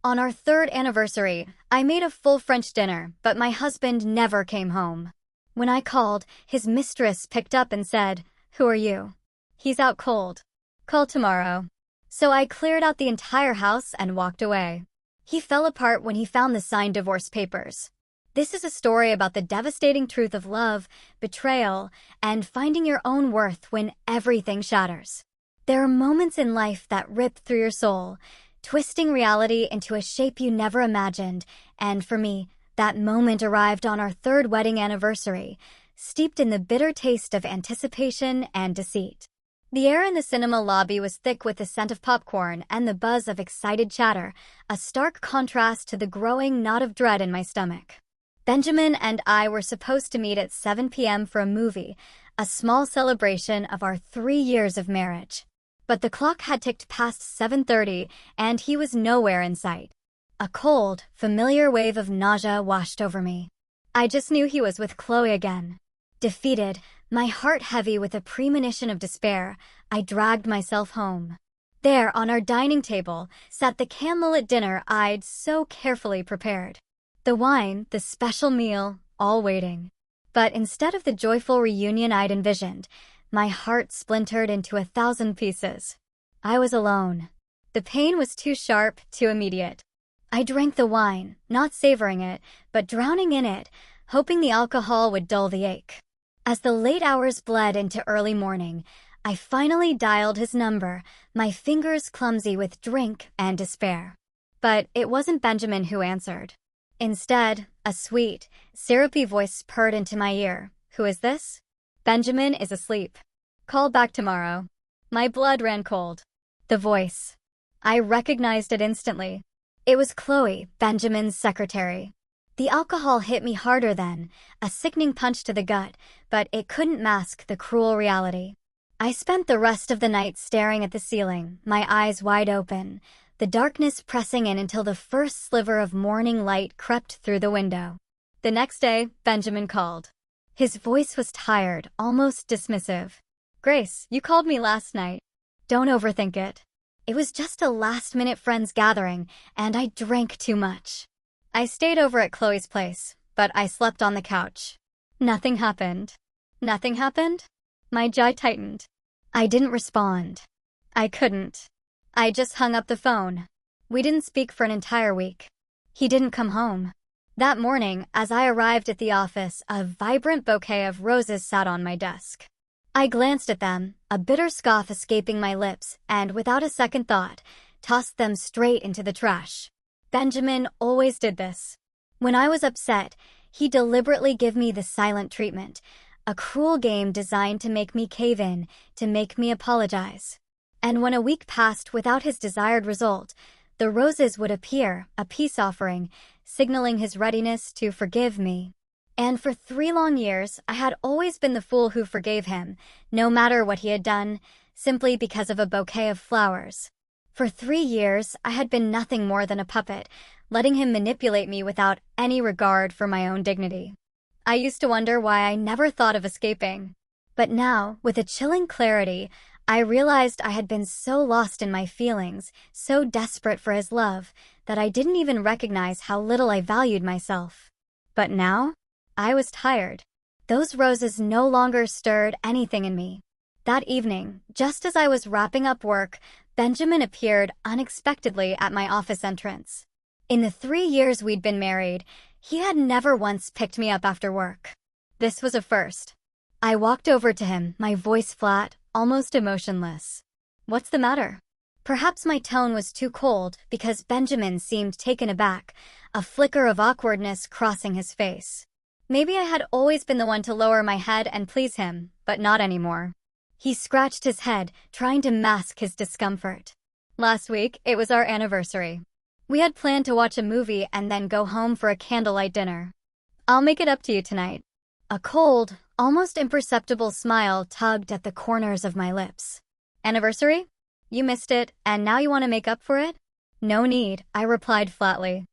On our third anniversary, I made a full French dinner, but my husband never came home. When I called, his mistress picked up and said, "Who are you?" "He's out cold. Call tomorrow." So I cleared out the entire house and walked away. He fell apart when he found the signed divorce papers. This is a story about the devastating truth of love, betrayal, and finding your own worth when everything shatters. There are moments in life that rip through your soul, twisting reality into a shape you never imagined, and for me, that moment arrived on our third wedding anniversary, steeped in the bitter taste of anticipation and deceit. The air in the cinema lobby was thick with the scent of popcorn and the buzz of excited chatter, a stark contrast to the growing knot of dread in my stomach. Benjamin and I were supposed to meet at 7 p.m. for a movie, a small celebration of our 3 years of marriage. But the clock had ticked past 7:30, and he was nowhere in sight. A cold, familiar wave of nausea washed over me. I just knew he was with Chloe again. Defeated, my heart heavy with a premonition of despair, I dragged myself home. There, on our dining table, sat the candlelit dinner I'd so carefully prepared. The wine, the special meal, all waiting. But instead of the joyful reunion I'd envisioned, my heart splintered into 1,000 pieces. I was alone. The pain was too sharp, too immediate. I drank the wine, not savoring it, but drowning in it, hoping the alcohol would dull the ache. As the late hours bled into early morning, I finally dialed his number, my fingers clumsy with drink and despair. But it wasn't Benjamin who answered. Instead, a sweet, syrupy voice purred into my ear. "Who is this?" "Benjamin is asleep. Call back tomorrow." My blood ran cold. The voice. I recognized it instantly. It was Chloe, Benjamin's secretary. The alcohol hit me harder then, a sickening punch to the gut, but it couldn't mask the cruel reality. I spent the rest of the night staring at the ceiling, my eyes wide open, the darkness pressing in until the first sliver of morning light crept through the window. The next day, Benjamin called. His voice was tired, almost dismissive. "Grace, you called me last night. Don't overthink it. It was just a last-minute friends gathering, and I drank too much." I stayed over at Chloe's place, but I slept on the couch. Nothing happened. Nothing happened? My jaw tightened. I didn't respond. I couldn't. I just hung up the phone. We didn't speak for an entire week. He didn't come home. That morning, as I arrived at the office, a vibrant bouquet of roses sat on my desk. I glanced at them, a bitter scoff escaping my lips, and without a second thought, tossed them straight into the trash. Benjamin always did this. When I was upset, he deliberately gave me the silent treatment, a cruel game designed to make me cave in, to make me apologize. And when a week passed without his desired result, the roses would appear, a peace offering, signaling his readiness to forgive me. And for 3 long years, I had always been the fool who forgave him, no matter what he had done, simply because of a bouquet of flowers. For 3 years, I had been nothing more than a puppet, letting him manipulate me without any regard for my own dignity. I used to wonder why I never thought of escaping. But now, with a chilling clarity, I realized I had been so lost in my feelings, so desperate for his love, that I didn't even recognize how little I valued myself. But now, I was tired. Those roses no longer stirred anything in me. That evening, just as I was wrapping up work, Benjamin appeared unexpectedly at my office entrance. In the 3 years we'd been married, he had never once picked me up after work. This was a first. I walked over to him, my voice flat, almost emotionless. "What's the matter?" Perhaps my tone was too cold because Benjamin seemed taken aback, a flicker of awkwardness crossing his face. Maybe I had always been the one to lower my head and please him, but not anymore. He scratched his head, trying to mask his discomfort. "Last week, it was our anniversary. We had planned to watch a movie and then go home for a candlelight dinner. I'll make it up to you tonight." A cold, almost imperceptible smile tugged at the corners of my lips. "Anniversary? You missed it, and now you want to make up for it?" "No need," I replied flatly.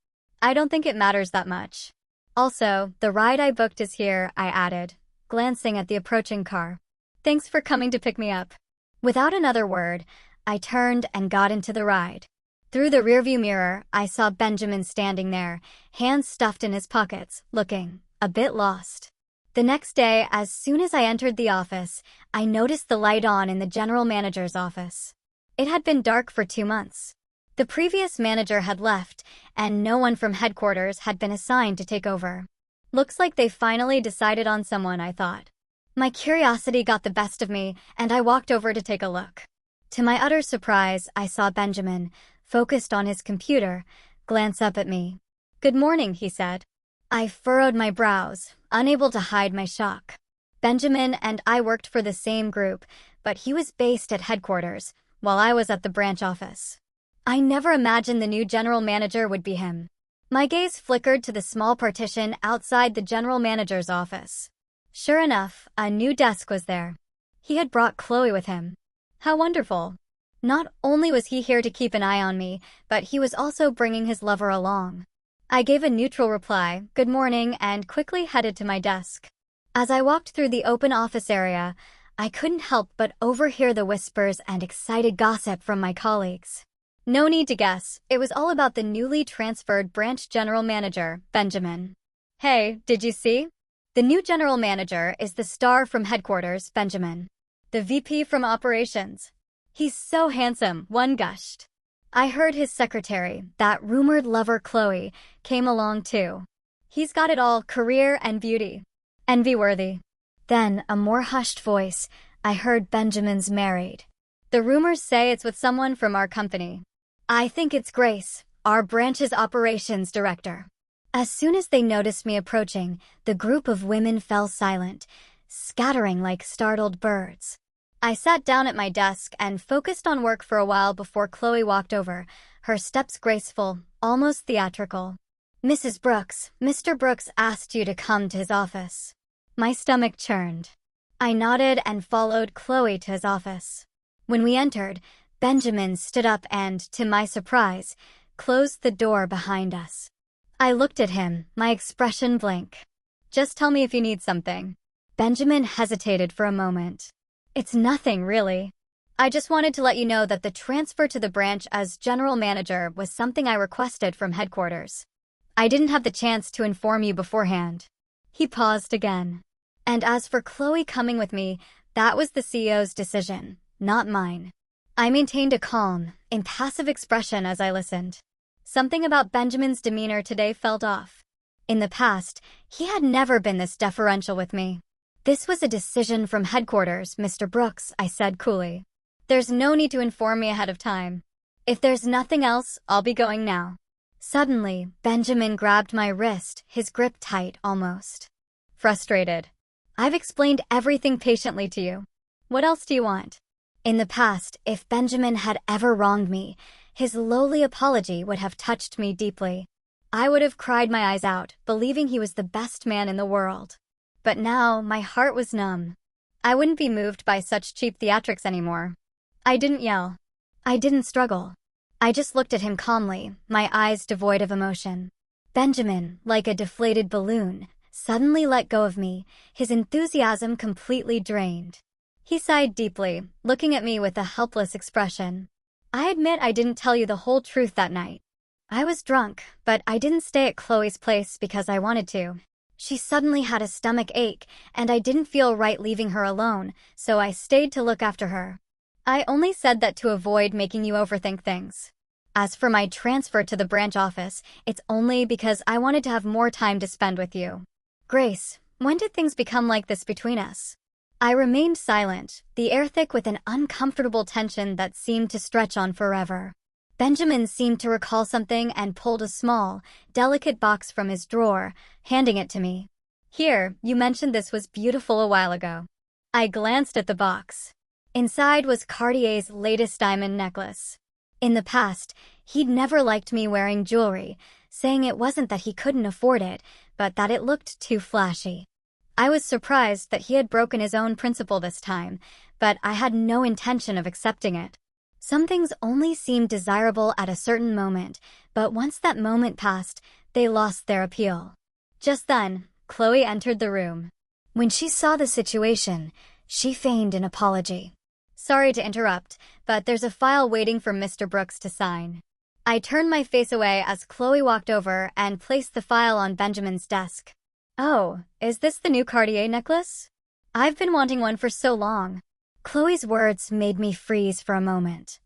"I don't think it matters that much. Also, the ride I booked is here," I added, glancing at the approaching car. "Thanks for coming to pick me up." Without another word, I turned and got into the ride. Through the rearview mirror, I saw Benjamin standing there, hands stuffed in his pockets, looking a bit lost. The next day, as soon as I entered the office, I noticed the light on in the general manager's office. It had been dark for 2 months. The previous manager had left, and no one from headquarters had been assigned to take over. Looks like they finally decided on someone, I thought. My curiosity got the best of me, and I walked over to take a look. To my utter surprise, I saw Benjamin, focused on his computer, glance up at me. "Good morning," he said. I furrowed my brows, unable to hide my shock. Benjamin and I worked for the same group, but he was based at headquarters, while I was at the branch office. I never imagined the new general manager would be him. My gaze flickered to the small partition outside the general manager's office. Sure enough, a new desk was there. He had brought Chloe with him. How wonderful. Not only was he here to keep an eye on me, but he was also bringing his lover along. I gave a neutral reply, "Good morning," and quickly headed to my desk. As I walked through the open office area, I couldn't help but overhear the whispers and excited gossip from my colleagues. No need to guess, it was all about the newly transferred branch general manager, Benjamin. "Hey, did you see? The new general manager is the star from headquarters, Benjamin. The VP from operations. He's so handsome," one gushed. I heard his secretary, that rumored lover Chloe, came along too. "He's got it all, career and beauty. Envy-worthy." Then, a more hushed voice, I heard Benjamin's married. "The rumors say it's with someone from our company. I think it's Grace, our branch's operations director." As soon as they noticed me approaching, the group of women fell silent, scattering like startled birds. I sat down at my desk and focused on work for a while before Chloe walked over, her steps graceful, almost theatrical. "Mrs. Brooks, Mr. Brooks asked you to come to his office." My stomach churned. I nodded and followed Chloe to his office. When we entered, Benjamin stood up and, to my surprise, closed the door behind us. I looked at him, my expression blank. "Just tell me if you need something." Benjamin hesitated for a moment. "It's nothing, really. I just wanted to let you know that the transfer to the branch as general manager was something I requested from headquarters. I didn't have the chance to inform you beforehand." He paused again. "And as for Chloe coming with me, that was the CEO's decision, not mine." I maintained a calm, impassive expression as I listened. Something about Benjamin's demeanor today felt off. In the past, he had never been this deferential with me. "This was a decision from headquarters, Mr. Brooks," I said coolly. "There's no need to inform me ahead of time. If there's nothing else, I'll be going now." Suddenly, Benjamin grabbed my wrist, his grip tight almost. Frustrated. "I've explained everything patiently to you. What else do you want?" In the past, if Benjamin had ever wronged me, his lowly apology would have touched me deeply. I would have cried my eyes out, believing he was the best man in the world. But now, my heart was numb. I wouldn't be moved by such cheap theatrics anymore. I didn't yell. I didn't struggle. I just looked at him calmly, my eyes devoid of emotion. Benjamin, like a deflated balloon, suddenly let go of me, his enthusiasm completely drained. He sighed deeply, looking at me with a helpless expression. "I admit I didn't tell you the whole truth that night. I was drunk, but I didn't stay at Chloe's place because I wanted to. She suddenly had a stomach ache, and I didn't feel right leaving her alone, so I stayed to look after her. I only said that to avoid making you overthink things. As for my transfer to the branch office, it's only because I wanted to have more time to spend with you." "Grace, when did things become like this between us?" I remained silent, the air thick with an uncomfortable tension that seemed to stretch on forever. Benjamin seemed to recall something and pulled a small, delicate box from his drawer, handing it to me. "Here, you mentioned this was beautiful a while ago." I glanced at the box. Inside was Cartier's latest diamond necklace. In the past, he'd never liked me wearing jewelry, saying it wasn't that he couldn't afford it, but that it looked too flashy. I was surprised that he had broken his own principle this time, but I had no intention of accepting it. Some things only seemed desirable at a certain moment, but once that moment passed, they lost their appeal. Just then, Chloe entered the room. When she saw the situation, she feigned an apology. "Sorry to interrupt, but there's a file waiting for Mr. Brooks to sign." I turned my face away as Chloe walked over and placed the file on Benjamin's desk. "Oh, is this the new Cartier necklace? I've been wanting one for so long." Chloe's words made me freeze for a moment.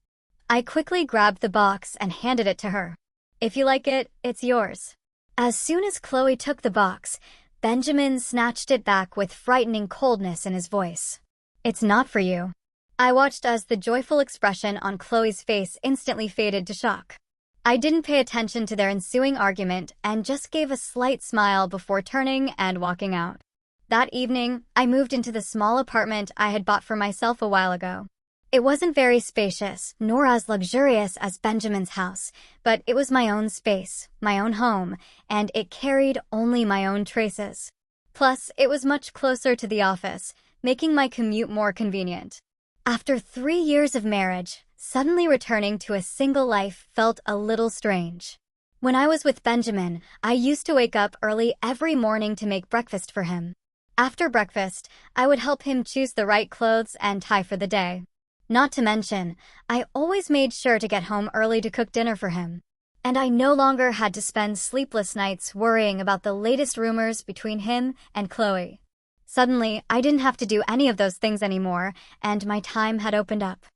I quickly grabbed the box and handed it to her. "If you like it, it's yours." As soon as Chloe took the box, Benjamin snatched it back with frightening coldness in his voice. "It's not for you." I watched as the joyful expression on Chloe's face instantly faded to shock. I didn't pay attention to their ensuing argument and just gave a slight smile before turning and walking out. That evening, I moved into the small apartment I had bought for myself a while ago. It wasn't very spacious, nor as luxurious as Benjamin's house, but it was my own space, my own home, and it carried only my own traces. Plus, it was much closer to the office, making my commute more convenient. After 3 years of marriage, suddenly returning to a single life felt a little strange. When I was with Benjamin, I used to wake up early every morning to make breakfast for him. After breakfast, I would help him choose the right clothes and tie for the day. Not to mention, I always made sure to get home early to cook dinner for him. And I no longer had to spend sleepless nights worrying about the latest rumors between him and Chloe. Suddenly, I didn't have to do any of those things anymore, and my time had opened up.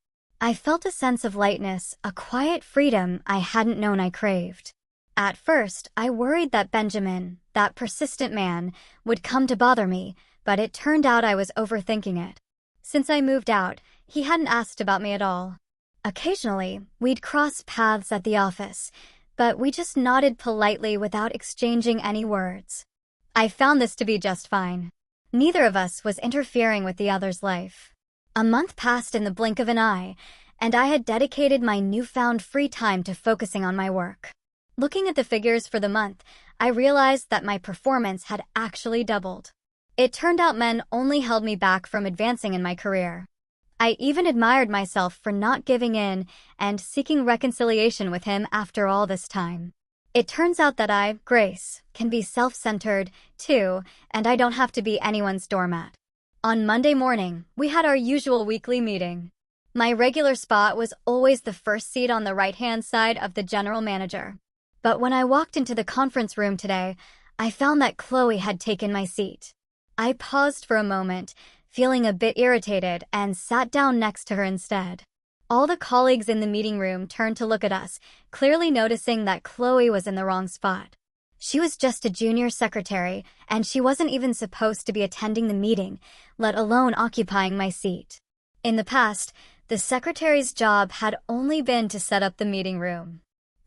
I felt a sense of lightness, a quiet freedom I hadn't known I craved. At first, I worried that Benjamin, that persistent man, would come to bother me, but it turned out I was overthinking it. Since I moved out, he hadn't asked about me at all. Occasionally, we'd cross paths at the office, but we just nodded politely without exchanging any words. I found this to be just fine. Neither of us was interfering with the other's life. A month passed in the blink of an eye, and I had dedicated my newfound free time to focusing on my work. Looking at the figures for the month, I realized that my performance had actually doubled. It turned out men only held me back from advancing in my career. I even admired myself for not giving in and seeking reconciliation with him after all this time. It turns out that I, Grace, can be self-centered, too, and I don't have to be anyone's doormat. On Monday morning, we had our usual weekly meeting. My regular spot was always the first seat on the right-hand side of the general manager. But when I walked into the conference room today, I found that Chloe had taken my seat. I paused for a moment, feeling a bit irritated, and sat down next to her instead. All the colleagues in the meeting room turned to look at us, clearly noticing that Chloe was in the wrong spot. She was just a junior secretary, and she wasn't even supposed to be attending the meeting, let alone occupying my seat. In the past, the secretary's job had only been to set up the meeting room.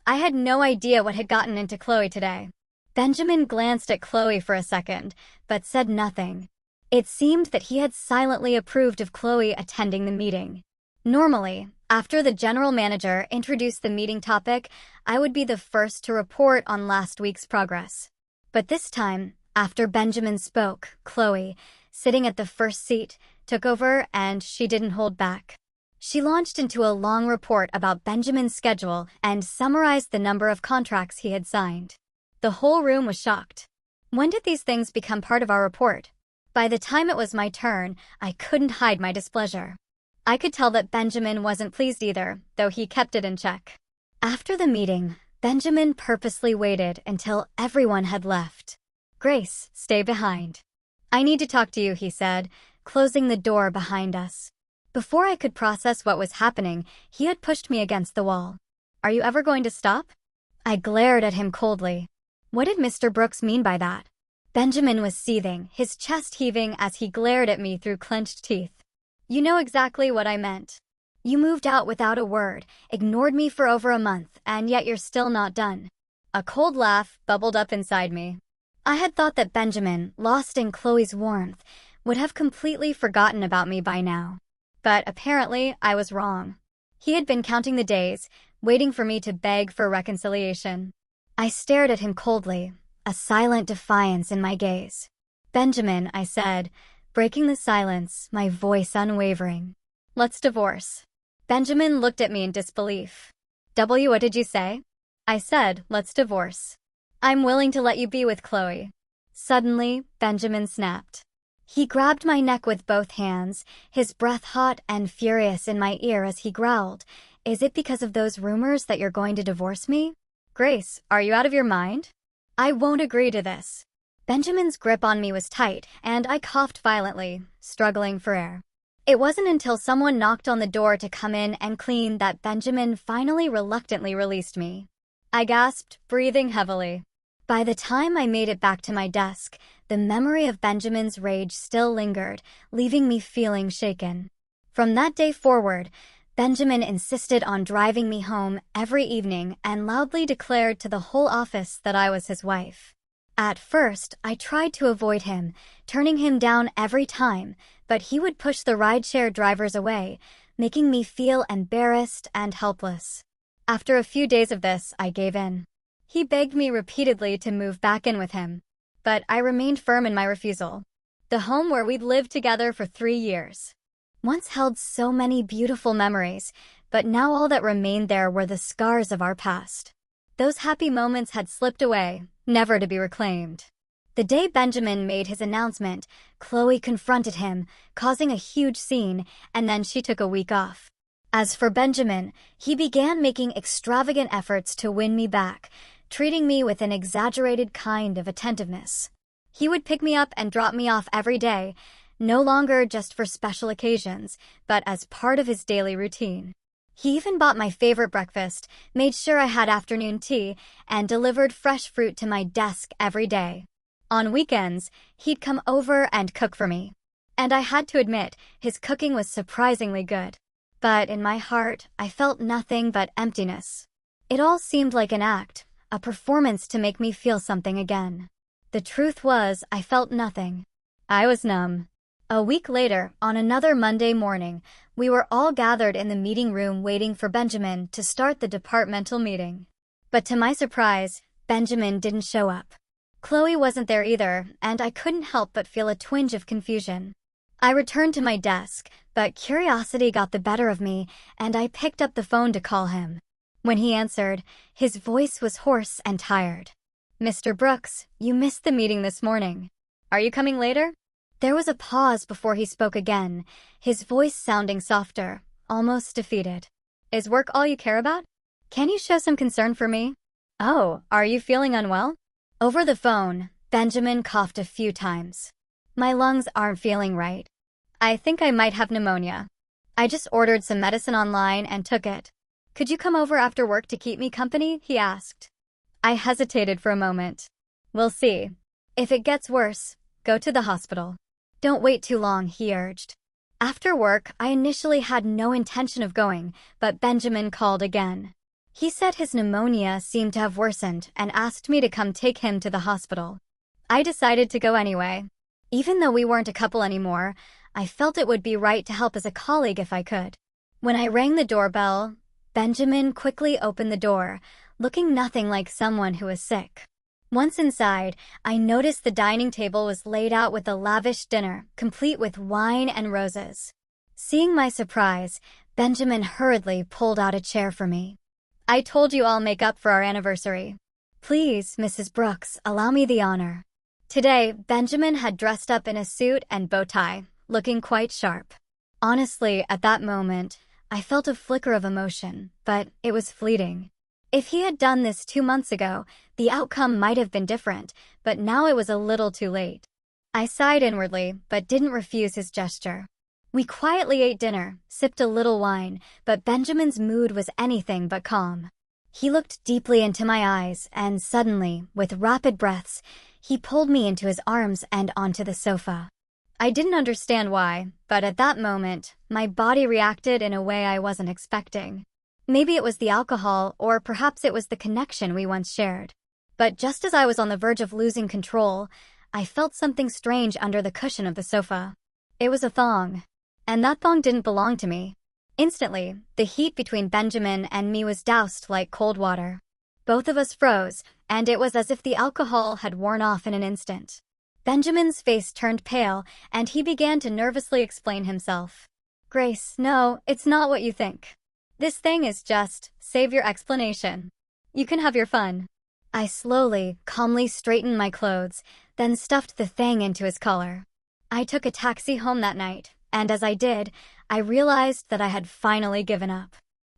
I had no idea what had gotten into Chloe today. Benjamin glanced at Chloe for a second, but said nothing. It seemed that he had silently approved of Chloe attending the meeting. Normally, after the general manager introduced the meeting topic, I would be the first to report on last week's progress. But this time, after Benjamin spoke, Chloe, sitting at the first seat, took over and she didn't hold back. She launched into a long report about Benjamin's schedule and summarized the number of contracts he had signed. The whole room was shocked. When did these things become part of our report? By the time it was my turn, I couldn't hide my displeasure. I could tell that Benjamin wasn't pleased either, though he kept it in check. After the meeting, Benjamin purposely waited until everyone had left. "Grace, stay behind. I need to talk to you," he said, closing the door behind us. Before I could process what was happening, he had pushed me against the wall. "Are you ever going to stop?" I glared at him coldly. What did Mr. Brooks mean by that? Benjamin was seething, his chest heaving as he glared at me through clenched teeth. "You know exactly what I meant. You moved out without a word, ignored me for over a month, and yet you're still not done." A cold laugh bubbled up inside me. I had thought that Benjamin, lost in Chloe's warmth, would have completely forgotten about me by now. But apparently, I was wrong. He had been counting the days, waiting for me to beg for reconciliation. I stared at him coldly, a silent defiance in my gaze. "Benjamin," I said, breaking the silence, my voice unwavering. "Let's divorce." Benjamin looked at me in disbelief. What did you say?" I said, "Let's divorce. I'm willing to let you be with Chloe." Suddenly, Benjamin snapped. He grabbed my neck with both hands, his breath hot and furious in my ear as he growled, Is it because of those rumors that you're going to divorce me? Grace, are you out of your mind? I won't agree to this. Benjamin's grip on me was tight, and I coughed violently, struggling for air. It wasn't until someone knocked on the door to come in and clean that Benjamin finally reluctantly released me. I gasped, breathing heavily. By the time I made it back to my desk, the memory of Benjamin's rage still lingered, leaving me feeling shaken. From that day forward, Benjamin insisted on driving me home every evening and loudly declared to the whole office that I was his wife. At first, I tried to avoid him, turning him down every time, but he would push the rideshare drivers away, making me feel embarrassed and helpless. After a few days of this, I gave in. He begged me repeatedly to move back in with him, but I remained firm in my refusal. The home where we'd lived together for 3 years once held so many beautiful memories, but now all that remained there were the scars of our past. Those happy moments had slipped away, never to be reclaimed. The day Benjamin made his announcement, Chloe confronted him, causing a huge scene, and then she took a week off. As for Benjamin, he began making extravagant efforts to win me back, treating me with an exaggerated kind of attentiveness. He would pick me up and drop me off every day, no longer just for special occasions, but as part of his daily routine. He even bought my favorite breakfast, made sure I had afternoon tea, and delivered fresh fruit to my desk every day. On weekends, he'd come over and cook for me. And I had to admit, his cooking was surprisingly good. But in my heart, I felt nothing but emptiness. It all seemed like an act, a performance to make me feel something again. The truth was, I felt nothing. I was numb. A week later, on another Monday morning, we were all gathered in the meeting room waiting for Benjamin to start the departmental meeting. But to my surprise, Benjamin didn't show up. Chloe wasn't there either, and I couldn't help but feel a twinge of confusion. I returned to my desk, but curiosity got the better of me, and I picked up the phone to call him. When he answered, his voice was hoarse and tired. "Mr. Brooks, you missed the meeting this morning. Are you coming later?" There was a pause before he spoke again, his voice sounding softer, almost defeated. "Is work all you care about? Can you show some concern for me? Oh, are you feeling unwell?" Over the phone, Benjamin coughed a few times. "My lungs aren't feeling right. I think I might have pneumonia. I just ordered some medicine online and took it. Could you come over after work to keep me company?" he asked. I hesitated for a moment. "We'll see. If it gets worse, go to the hospital. Don't wait too long," he urged. After work, I initially had no intention of going, but Benjamin called again. He said his pneumonia seemed to have worsened and asked me to come take him to the hospital. I decided to go anyway. Even though we weren't a couple anymore, I felt it would be right to help as a colleague if I could. When I rang the doorbell, Benjamin quickly opened the door, looking nothing like someone who was sick. Once inside, I noticed the dining table was laid out with a lavish dinner, complete with wine and roses. Seeing my surprise, Benjamin hurriedly pulled out a chair for me. "I told you I'll make up for our anniversary. Please, Mrs. Brooks, allow me the honor." Today, Benjamin had dressed up in a suit and bow tie, looking quite sharp. Honestly, at that moment, I felt a flicker of emotion, but it was fleeting. If he had done this 2 months ago, the outcome might have been different, but now it was a little too late. I sighed inwardly, but didn't refuse his gesture. We quietly ate dinner, sipped a little wine, but Benjamin's mood was anything but calm. He looked deeply into my eyes, and suddenly, with rapid breaths, he pulled me into his arms and onto the sofa. I didn't understand why, but at that moment, my body reacted in a way I wasn't expecting. Maybe it was the alcohol, or perhaps it was the connection we once shared. But just as I was on the verge of losing control, I felt something strange under the cushion of the sofa. It was a thong. And that thong didn't belong to me. Instantly, the heat between Benjamin and me was doused like cold water. Both of us froze, and it was as if the alcohol had worn off in an instant. Benjamin's face turned pale, and he began to nervously explain himself. "Grace, no, it's not what you think. This thing is just, save your explanation. You can have your fun." I slowly, calmly straightened my clothes, then stuffed the thing into his collar. I took a taxi home that night, and as I did, I realized that I had finally given up.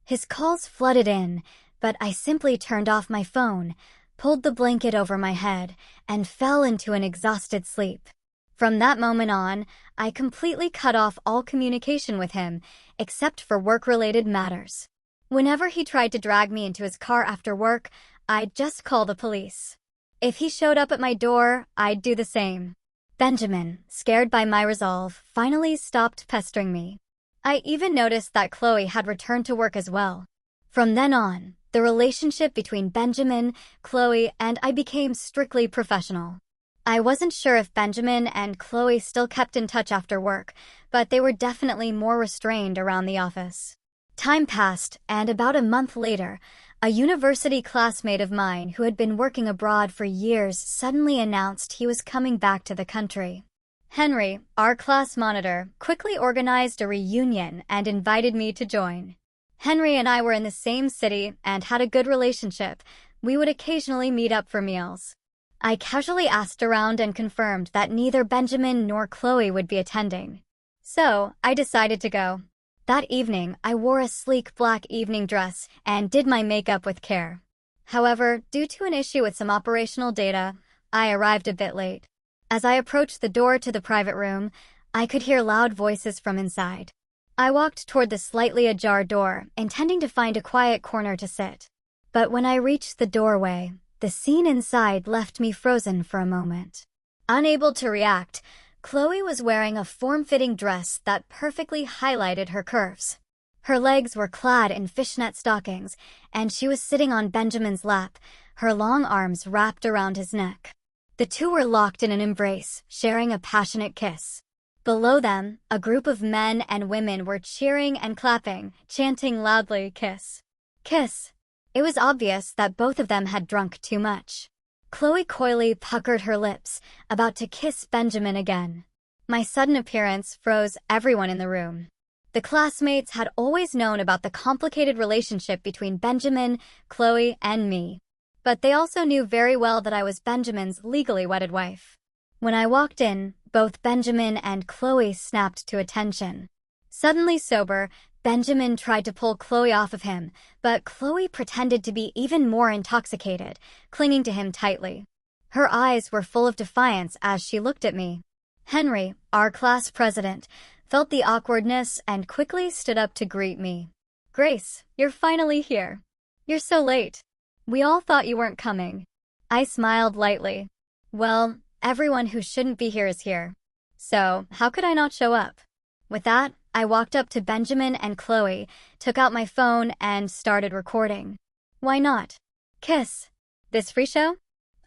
His calls flooded in, but I simply turned off my phone, pulled the blanket over my head, and fell into an exhausted sleep. From that moment on, I completely cut off all communication with him, except for work-related matters. Whenever he tried to drag me into his car after work, I'd just call the police. If he showed up at my door, I'd do the same. Benjamin, scared by my resolve, finally stopped pestering me. I even noticed that Chloe had returned to work as well. From then on, the relationship between Benjamin, Chloe, and I became strictly professional. I wasn't sure if Benjamin and Chloe still kept in touch after work, but they were definitely more restrained around the office. Time passed, and about a month later, a university classmate of mine who had been working abroad for years suddenly announced he was coming back to the country. Henry, our class monitor, quickly organized a reunion and invited me to join. Henry and I were in the same city and had a good relationship. We would occasionally meet up for meals. I casually asked around and confirmed that neither Benjamin nor Chloe would be attending. So, I decided to go. That evening, I wore a sleek black evening dress and did my makeup with care. However, due to an issue with some operational data, I arrived a bit late. As I approached the door to the private room, I could hear loud voices from inside. I walked toward the slightly ajar door, intending to find a quiet corner to sit. But when I reached the doorway, the scene inside left me frozen for a moment. Unable to react, Chloe was wearing a form-fitting dress that perfectly highlighted her curves. Her legs were clad in fishnet stockings, and she was sitting on Benjamin's lap, her long arms wrapped around his neck. The two were locked in an embrace, sharing a passionate kiss. Below them, a group of men and women were cheering and clapping, chanting loudly, "Kiss. Kiss." It was obvious that both of them had drunk too much. Chloe coyly puckered her lips, about to kiss Benjamin again. My sudden appearance froze everyone in the room. The classmates had always known about the complicated relationship between Benjamin, Chloe, and me. But they also knew very well that I was Benjamin's legally wedded wife. When I walked in, both Benjamin and Chloe snapped to attention. Suddenly sober, Benjamin tried to pull Chloe off of him, but Chloe pretended to be even more intoxicated, clinging to him tightly. Her eyes were full of defiance as she looked at me. Henry, our class president, felt the awkwardness and quickly stood up to greet me. "Grace, you're finally here. You're so late. We all thought you weren't coming." I smiled lightly. "Well, everyone who shouldn't be here is here. So, how could I not show up?" With that, I walked up to Benjamin and Chloe, took out my phone, and started recording. Why not? Kiss. This free show?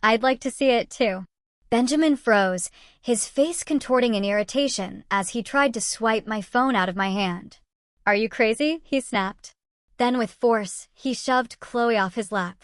I'd like to see it too. Benjamin froze, his face contorting in irritation as he tried to swipe my phone out of my hand. "Are you crazy?" he snapped. Then with force, he shoved Chloe off his lap.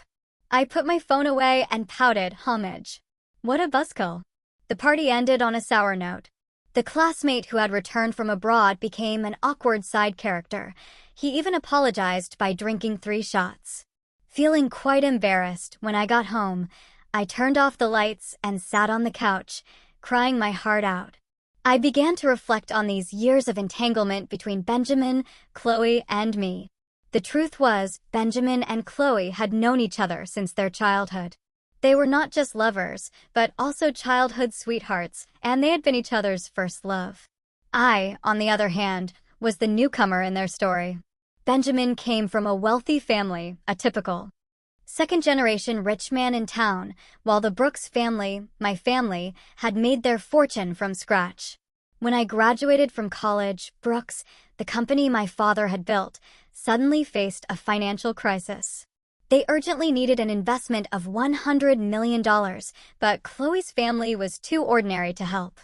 I put my phone away and pouted homage. What a buzzkill. The party ended on a sour note. The classmate who had returned from abroad became an awkward side character. He even apologized by drinking 3 shots. Feeling quite embarrassed, when I got home, I turned off the lights and sat on the couch, crying my heart out. I began to reflect on these years of entanglement between Benjamin, Chloe, and me. The truth was, Benjamin and Chloe had known each other since their childhood. They were not just lovers, but also childhood sweethearts, and they had been each other's first love. I, on the other hand, was the newcomer in their story. Benjamin came from a wealthy family, a typical second-generation rich man in town, while the Brooks family, my family, had made their fortune from scratch. When I graduated from college, Brooks, the company my father had built, suddenly faced a financial crisis. They urgently needed an investment of $100 million, but Chloe's family was too ordinary to help.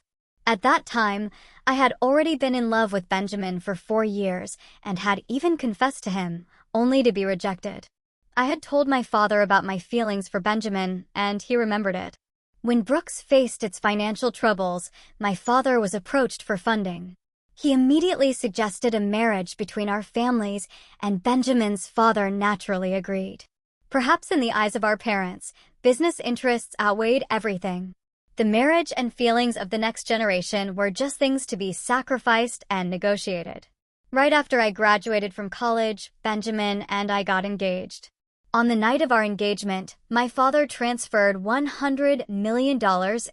At that time, I had already been in love with Benjamin for 4 years and had even confessed to him, only to be rejected. I had told my father about my feelings for Benjamin, and he remembered it. When Brooks faced its financial troubles, my father was approached for funding. He immediately suggested a marriage between our families, and Benjamin's father naturally agreed. Perhaps in the eyes of our parents, business interests outweighed everything. The marriage and feelings of the next generation were just things to be sacrificed and negotiated. Right after I graduated from college, Benjamin and I got engaged. On the night of our engagement, my father transferred $100 million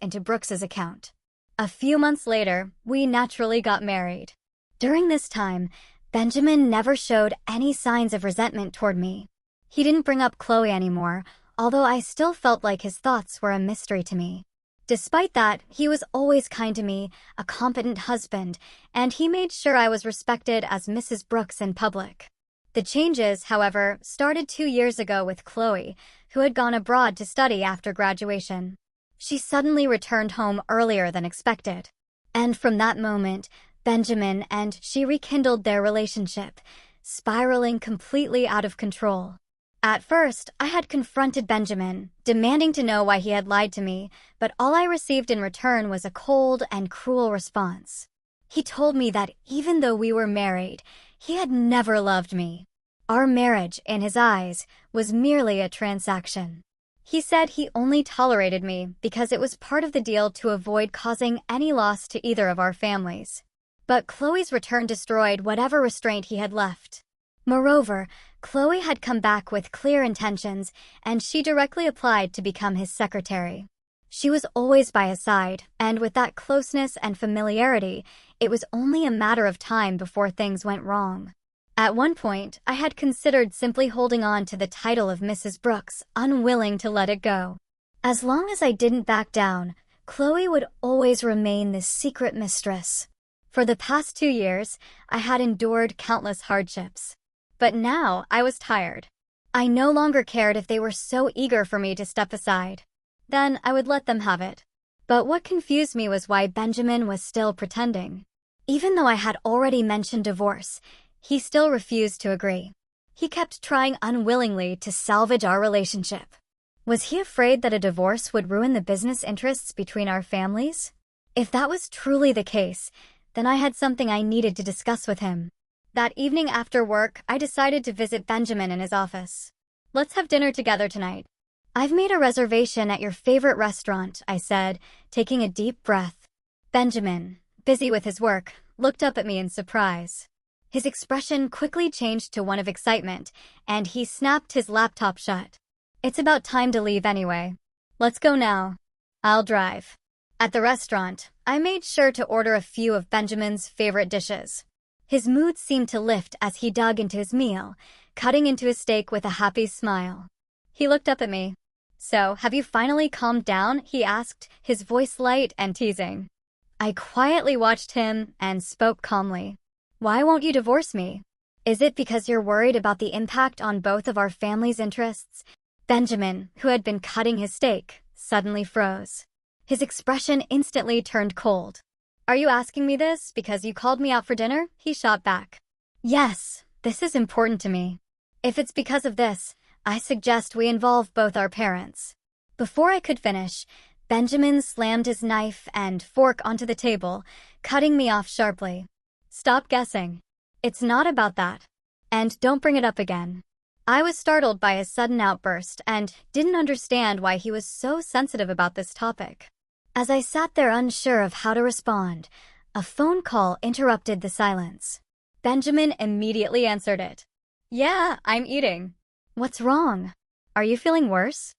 into Brooks's account. A few months later, we naturally got married. During this time, Benjamin never showed any signs of resentment toward me. He didn't bring up Chloe anymore, although I still felt like his thoughts were a mystery to me. Despite that, he was always kind to me, a competent husband, and he made sure I was respected as Mrs. Brooks in public. The changes, however, started 2 years ago with Chloe, who had gone abroad to study after graduation. She suddenly returned home earlier than expected. And from that moment, Benjamin and she rekindled their relationship, spiraling completely out of control. At first, I had confronted Benjamin, demanding to know why he had lied to me, but all I received in return was a cold and cruel response. He told me that even though we were married, he had never loved me. Our marriage, in his eyes, was merely a transaction. He said he only tolerated me because it was part of the deal to avoid causing any loss to either of our families. But Chloe's return destroyed whatever restraint he had left. Moreover, Chloe had come back with clear intentions, and she directly applied to become his secretary. She was always by his side, and with that closeness and familiarity, it was only a matter of time before things went wrong. At one point, I had considered simply holding on to the title of Mrs. Brooks, unwilling to let it go. As long as I didn't back down, Chloe would always remain this secret mistress. For the past 2 years, I had endured countless hardships. But now I was tired. I no longer cared if they were so eager for me to step aside. Then I would let them have it. But what confused me was why Benjamin was still pretending. Even though I had already mentioned divorce, he still refused to agree. He kept trying unwillingly to salvage our relationship. Was he afraid that a divorce would ruin the business interests between our families? If that was truly the case, then I had something I needed to discuss with him. That evening after work, I decided to visit Benjamin in his office. "Let's have dinner together tonight." "I've made a reservation at your favorite restaurant," I said, taking a deep breath. Benjamin, busy with his work, looked up at me in surprise. His expression quickly changed to one of excitement, and he snapped his laptop shut. "It's about time to leave anyway. Let's go now. I'll drive." At the restaurant, I made sure to order a few of Benjamin's favorite dishes. His mood seemed to lift as he dug into his meal, cutting into his steak with a happy smile. He looked up at me. "So, have you finally calmed down?" he asked, his voice light and teasing. I quietly watched him and spoke calmly. "Why won't you divorce me? Is it because you're worried about the impact on both of our families' interests?" Benjamin, who had been cutting his steak, suddenly froze. His expression instantly turned cold. "Are you asking me this because you called me out for dinner?" he shot back. "Yes, this is important to me. If it's because of this, I suggest we involve both our parents." Before I could finish, Benjamin slammed his knife and fork onto the table, cutting me off sharply. "Stop guessing. It's not about that. And don't bring it up again." I was startled by his sudden outburst and didn't understand why he was so sensitive about this topic. As I sat there unsure of how to respond, a phone call interrupted the silence. Benjamin immediately answered it. "Yeah, I'm eating." "What's wrong? Are you feeling worse?"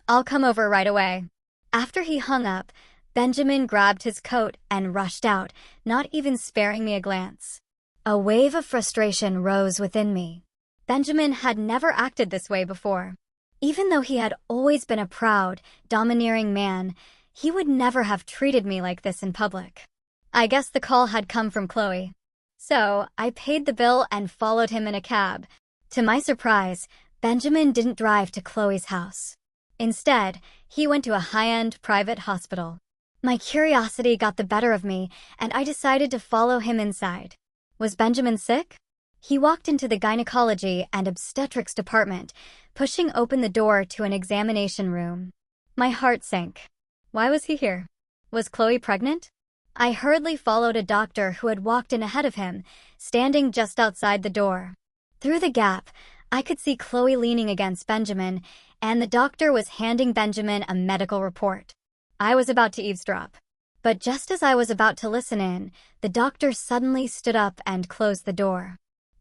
"I'll come over right away." After he hung up, Benjamin grabbed his coat and rushed out, not even sparing me a glance. A wave of frustration rose within me. Benjamin had never acted this way before. Even though he had always been a proud, domineering man, he would never have treated me like this in public. I guess the call had come from Chloe. So, I paid the bill and followed him in a cab. To my surprise, Benjamin didn't drive to Chloe's house. Instead, he went to a high-end private hospital. My curiosity got the better of me, and I decided to follow him inside. Was Benjamin sick? He walked into the gynecology and obstetrics department, pushing open the door to an examination room. My heart sank. Why was he here? Was Chloe pregnant? I hurriedly followed a doctor who had walked in ahead of him, standing just outside the door. Through the gap, I could see Chloe leaning against Benjamin, and the doctor was handing Benjamin a medical report. I was about to eavesdrop. But just as I was about to listen in, the doctor suddenly stood up and closed the door.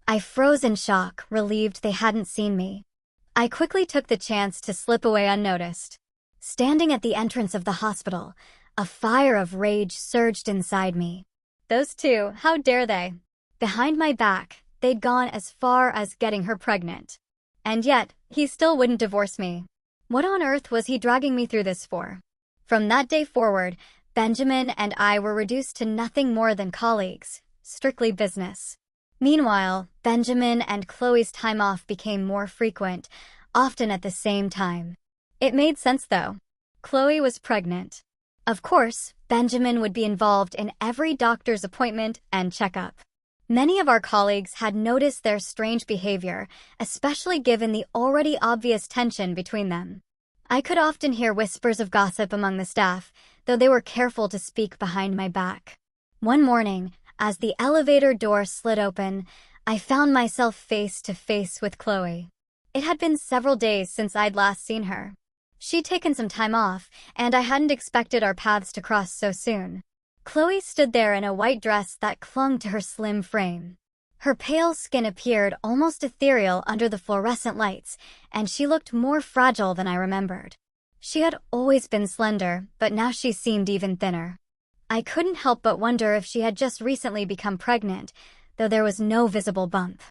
I froze in shock, relieved they hadn't seen me. I quickly took the chance to slip away unnoticed. Standing at the entrance of the hospital, a fire of rage surged inside me. Those two, how dare they? Behind my back, they'd gone as far as getting her pregnant. And yet, he still wouldn't divorce me. What on earth was he dragging me through this for? From that day forward, Benjamin and I were reduced to nothing more than colleagues, strictly business. Meanwhile, Benjamin and Chloe's time off became more frequent, often at the same time. It made sense though. Chloe was pregnant. Of course, Benjamin would be involved in every doctor's appointment and checkup. Many of our colleagues had noticed their strange behavior, especially given the already obvious tension between them. I could often hear whispers of gossip among the staff, though they were careful to speak behind my back. One morning, as the elevator door slid open, I found myself face to face with Chloe. It had been several days since I'd last seen her. She'd taken some time off, and I hadn't expected our paths to cross so soon. Chloe stood there in a white dress that clung to her slim frame. Her pale skin appeared almost ethereal under the fluorescent lights, and she looked more fragile than I remembered. She had always been slender, but now she seemed even thinner. I couldn't help but wonder if she had just recently become pregnant, though there was no visible bump.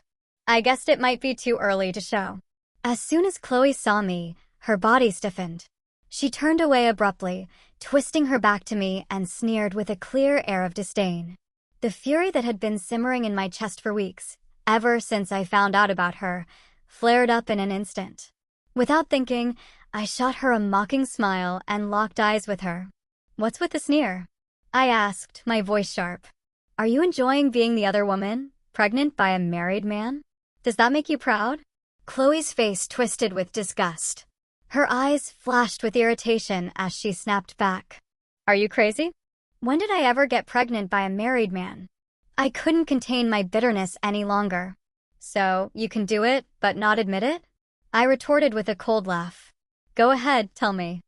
I guessed it might be too early to show. As soon as Chloe saw me, her body stiffened. She turned away abruptly, twisting her back to me and sneered with a clear air of disdain. The fury that had been simmering in my chest for weeks, ever since I found out about her, flared up in an instant. Without thinking, I shot her a mocking smile and locked eyes with her. "What's with the sneer?" I asked, my voice sharp. "Are you enjoying being the other woman, pregnant by a married man? Does that make you proud?" Chloe's face twisted with disgust. Her eyes flashed with irritation as she snapped back. "Are you crazy? When did I ever get pregnant by a married man?" I couldn't contain my bitterness any longer. "So, you can do it, but not admit it?" I retorted with a cold laugh. "Go ahead, tell me.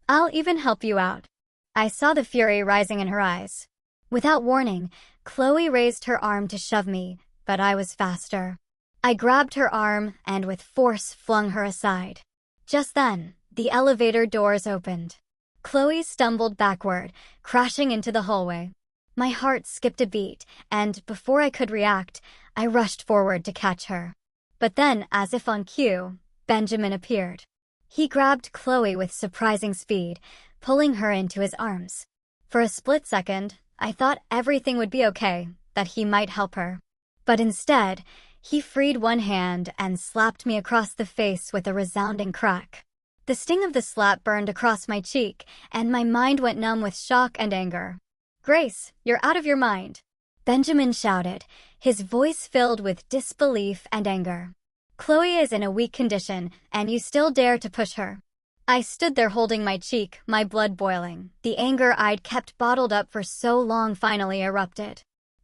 I'll even help you out." I saw the fury rising in her eyes. Without warning, Chloe raised her arm to shove me, but I was faster. I grabbed her arm and with force flung her aside. Just then, the elevator doors opened. Chloe stumbled backward, crashing into the hallway. My heart skipped a beat, and before I could react, I rushed forward to catch her. But then, as if on cue, Benjamin appeared. He grabbed Chloe with surprising speed, pulling her into his arms. For a split second, I thought everything would be okay, that he might help her. But instead, he freed one hand and slapped me across the face with a resounding crack. The sting of the slap burned across my cheek, and my mind went numb with shock and anger. "Grace, you're out of your mind," Benjamin shouted, his voice filled with disbelief and anger. "Chloe is in a weak condition, and you still dare to push her." I stood there holding my cheek, my blood boiling. The anger I'd kept bottled up for so long finally erupted.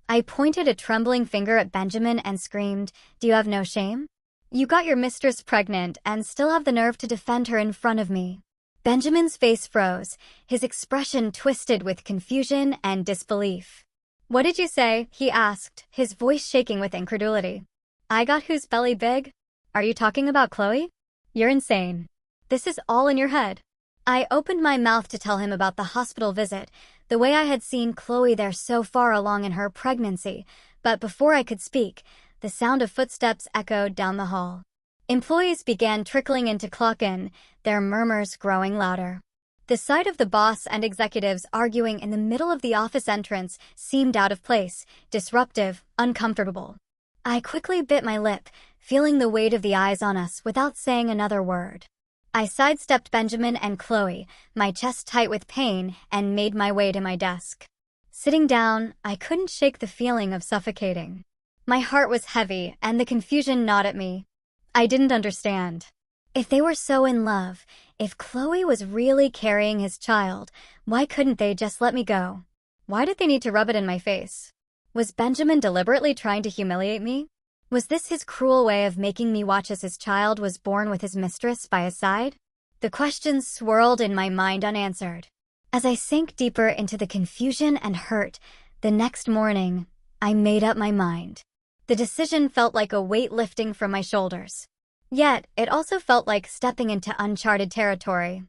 I pointed a trembling finger at Benjamin and screamed, "Do you have no shame? You got your mistress pregnant and still have the nerve to defend her in front of me." Benjamin's face froze, his expression twisted with confusion and disbelief. "What did you say?" he asked, his voice shaking with incredulity. "I got whose belly big? Are you talking about Chloe? You're insane. This is all in your head." I opened my mouth to tell him about the hospital visit, the way I had seen Chloe there so far along in her pregnancy, but before I could speak, the sound of footsteps echoed down the hall. Employees began trickling in to clock in, their murmurs growing louder. The sight of the boss and executives arguing in the middle of the office entrance seemed out of place, disruptive, uncomfortable. I quickly bit my lip, feeling the weight of the eyes on us without saying another word. I sidestepped Benjamin and Chloe, my chest tight with pain, and made my way to my desk. Sitting down, I couldn't shake the feeling of suffocating. My heart was heavy, and the confusion gnawed at me. I didn't understand. If they were so in love, if Chloe was really carrying his child, why couldn't they just let me go? Why did they need to rub it in my face? Was Benjamin deliberately trying to humiliate me? Was this his cruel way of making me watch as his child was born with his mistress by his side? The questions swirled in my mind unanswered. As I sank deeper into the confusion and hurt, the next morning, I made up my mind. The decision felt like a weight lifting from my shoulders. Yet, it also felt like stepping into uncharted territory.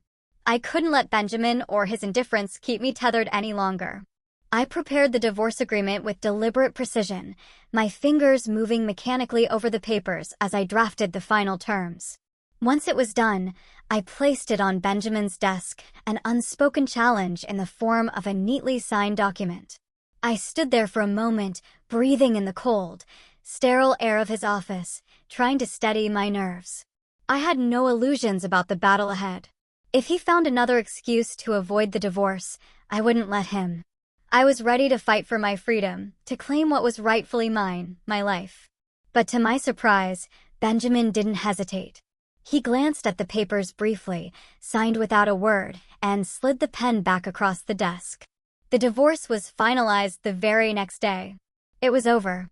I couldn't let Benjamin or his indifference keep me tethered any longer. I prepared the divorce agreement with deliberate precision, my fingers moving mechanically over the papers as I drafted the final terms. Once it was done, I placed it on Benjamin's desk, an unspoken challenge in the form of a neatly signed document. I stood there for a moment, breathing in the cold, sterile air of his office, trying to steady my nerves. I had no illusions about the battle ahead. If he found another excuse to avoid the divorce, I wouldn't let him. I was ready to fight for my freedom, to claim what was rightfully mine, my life. But to my surprise, Benjamin didn't hesitate. He glanced at the papers briefly, signed without a word, and slid the pen back across the desk. The divorce was finalized the very next day. It was over.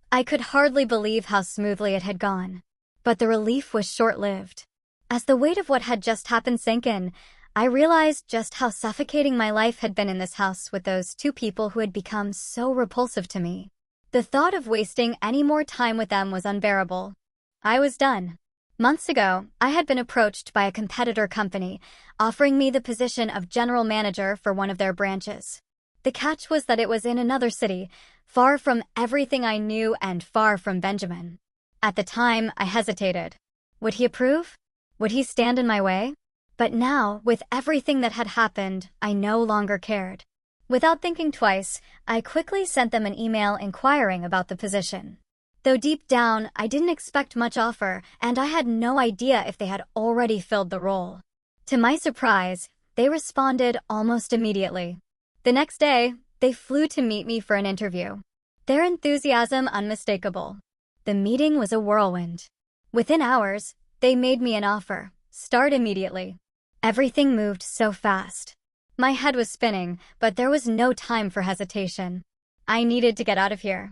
I could hardly believe how smoothly it had gone. But the relief was short-lived. As the weight of what had just happened sank in, I realized just how suffocating my life had been in this house with those two people who had become so repulsive to me. The thought of wasting any more time with them was unbearable. I was done. Months ago, I had been approached by a competitor company, offering me the position of general manager for one of their branches. The catch was that it was in another city, far from everything I knew and far from Benjamin. At the time, I hesitated. Would he approve? Would he stand in my way? But now, with everything that had happened, I no longer cared. Without thinking twice, I quickly sent them an email inquiring about the position. Though deep down, I didn't expect much offer, and I had no idea if they had already filled the role. To my surprise, they responded almost immediately. The next day, they flew to meet me for an interview. Their enthusiasm unmistakable. The meeting was a whirlwind. Within hours, they made me an offer. Start immediately. Everything moved so fast. My head was spinning, but there was no time for hesitation. I needed to get out of here.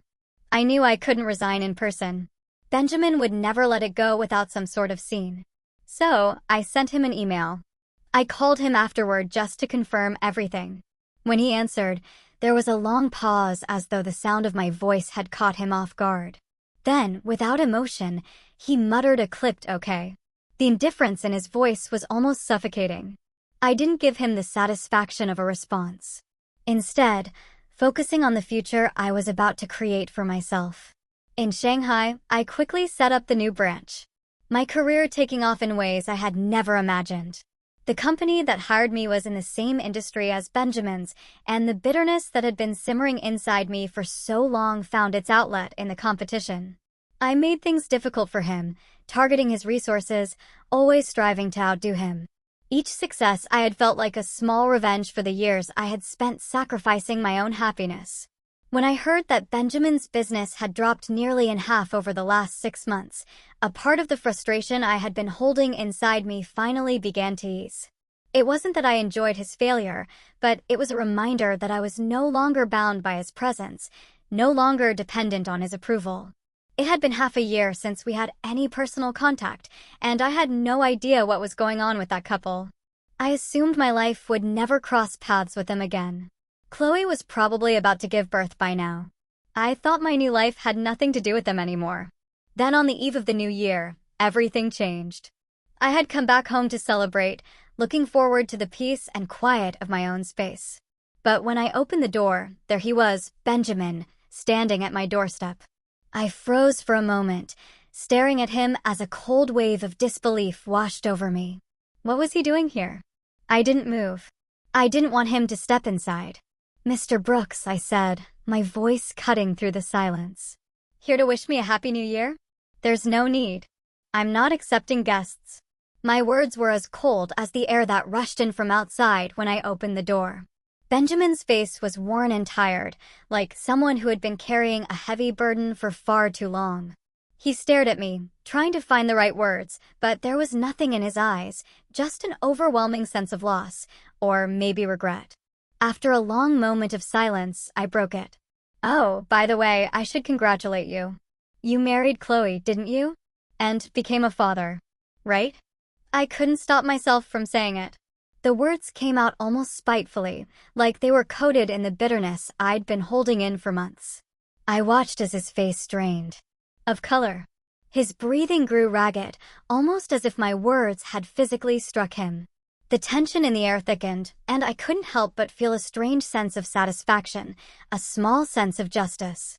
I knew I couldn't resign in person. Benjamin would never let it go without some sort of scene. So, I sent him an email. I called him afterward just to confirm everything. When he answered, there was a long pause as though the sound of my voice had caught him off guard. Then, without emotion, he muttered a clipped okay. The indifference in his voice was almost suffocating. I didn't give him the satisfaction of a response. Instead, focusing on the future I was about to create for myself. In Shanghai, I quickly set up the new branch. My career taking off in ways I had never imagined. The company that hired me was in the same industry as Benjamin's, and the bitterness that had been simmering inside me for so long found its outlet in the competition. I made things difficult for him, targeting his resources, always striving to outdo him. Each success I had felt like a small revenge for the years I had spent sacrificing my own happiness. When I heard that Benjamin's business had dropped nearly in half over the last 6 months, a part of the frustration I had been holding inside me finally began to ease. It wasn't that I enjoyed his failure, but it was a reminder that I was no longer bound by his presence, no longer dependent on his approval. It had been half a year since we had any personal contact, and I had no idea what was going on with that couple. I assumed my life would never cross paths with them again. Chloe was probably about to give birth by now. I thought my new life had nothing to do with them anymore. Then on the eve of the new year, everything changed. I had come back home to celebrate, looking forward to the peace and quiet of my own space. But when I opened the door, there he was, Benjamin, standing at my doorstep. I froze for a moment, staring at him as a cold wave of disbelief washed over me. What was he doing here? I didn't move. I didn't want him to step inside. "Mr. Brooks," I said, my voice cutting through the silence. "Here to wish me a happy new year?" "There's no need. I'm not accepting guests." My words were as cold as the air that rushed in from outside when I opened the door. Benjamin's face was worn and tired, like someone who had been carrying a heavy burden for far too long. He stared at me, trying to find the right words, but there was nothing in his eyes, just an overwhelming sense of loss, or maybe regret. After a long moment of silence, I broke it. "Oh, by the way, I should congratulate you. You married Chloe, didn't you? And became a father, right?" I couldn't stop myself from saying it. The words came out almost spitefully, like they were coated in the bitterness I'd been holding in for months. I watched as his face strained. Of color. His breathing grew ragged, almost as if my words had physically struck him. The tension in the air thickened, and I couldn't help but feel a strange sense of satisfaction, a small sense of justice.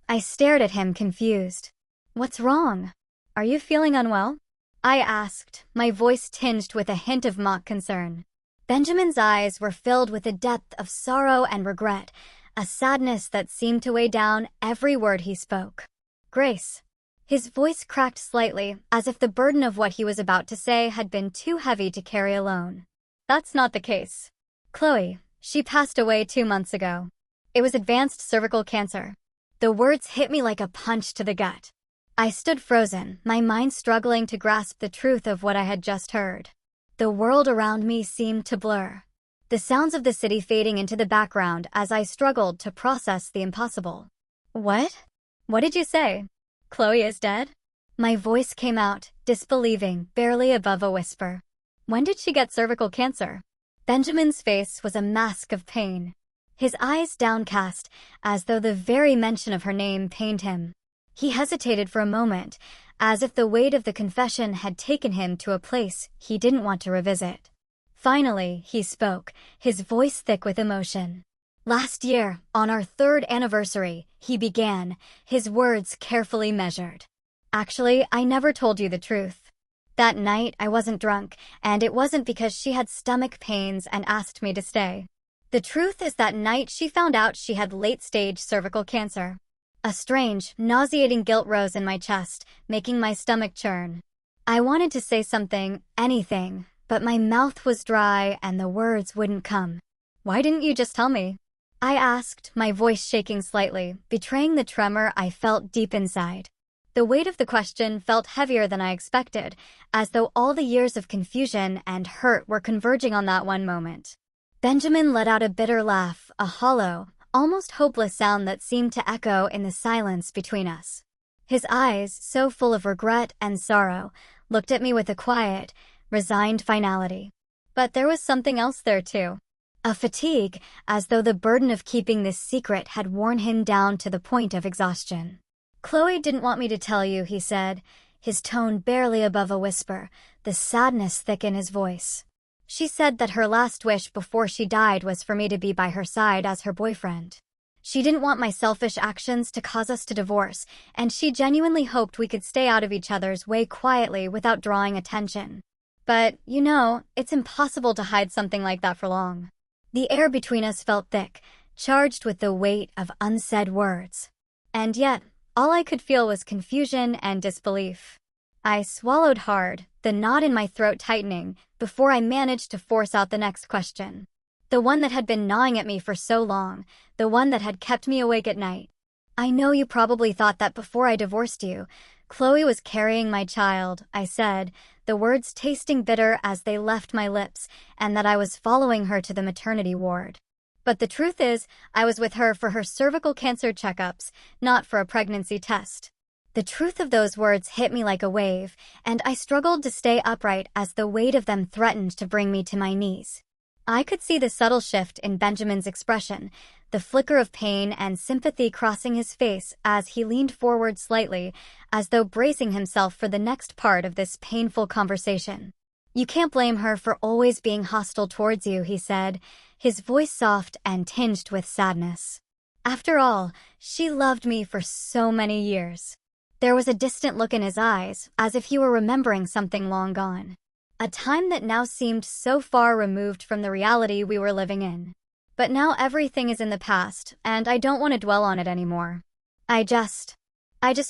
I stared at him confused. "What's wrong? Are you feeling unwell?" I asked, my voice tinged with a hint of mock concern. Benjamin's eyes were filled with a depth of sorrow and regret, a sadness that seemed to weigh down every word he spoke. "Grace." His voice cracked slightly, as if the burden of what he was about to say had been too heavy to carry alone. "That's not the case. Chloe, she passed away 2 months ago. It was advanced cervical cancer." The words hit me like a punch to the gut. I stood frozen, my mind struggling to grasp the truth of what I had just heard. The world around me seemed to blur, the sounds of the city fading into the background as I struggled to process the impossible. "What? What did you say? Chloe is dead?" My voice came out, disbelieving, barely above a whisper. "When did she get cervical cancer?" Benjamin's face was a mask of pain, his eyes downcast, as though the very mention of her name pained him. He hesitated for a moment, as if the weight of the confession had taken him to a place he didn't want to revisit. Finally, he spoke, his voice thick with emotion. "Last year, on our 3rd anniversary, he began, his words carefully measured. Actually, I never told you the truth. That night, I wasn't drunk, and it wasn't because she had stomach pains and asked me to stay. The truth is that night she found out she had late-stage cervical cancer. A strange, nauseating guilt rose in my chest, making my stomach churn. I wanted to say something, anything, but my mouth was dry and the words wouldn't come. "Why didn't you just tell me?" I asked, my voice shaking slightly, betraying the tremor I felt deep inside. The weight of the question felt heavier than I expected, as though all the years of confusion and hurt were converging on that one moment. Benjamin let out a bitter laugh, a hollow, almost hopeless sound that seemed to echo in the silence between us. His eyes, so full of regret and sorrow, looked at me with a quiet, resigned finality. But there was something else there too. A fatigue, as though the burden of keeping this secret had worn him down to the point of exhaustion. "Chloe didn't want me to tell you," he said, his tone barely above a whisper, the sadness thick in his voice. "She said that her last wish before she died was for me to be by her side as her boyfriend. She didn't want my selfish actions to cause us to divorce, and she genuinely hoped we could stay out of each other's way quietly without drawing attention. But, you know, it's impossible to hide something like that for long." The air between us felt thick, charged with the weight of unsaid words. And yet, all I could feel was confusion and disbelief. I swallowed hard, the knot in my throat tightening, before I managed to force out the next question. The one that had been gnawing at me for so long, the one that had kept me awake at night. "I know you probably thought that before I divorced you, Chloe was carrying my child," I said, the words tasting bitter as they left my lips, and that I was following her to the maternity ward. But the truth is, I was with her for her cervical cancer checkups, not for a pregnancy test. The truth of those words hit me like a wave, and I struggled to stay upright as the weight of them threatened to bring me to my knees. I could see the subtle shift in Benjamin's expression, the flicker of pain and sympathy crossing his face as he leaned forward slightly, as though bracing himself for the next part of this painful conversation. "You can't blame her for always being hostile towards you," he said, his voice soft and tinged with sadness. "After all, she loved me for so many years." There was a distant look in his eyes, as if he were remembering something long gone. A time that now seemed so far removed from the reality we were living in. But now everything is in the past, and I don't want to dwell on it anymore. I just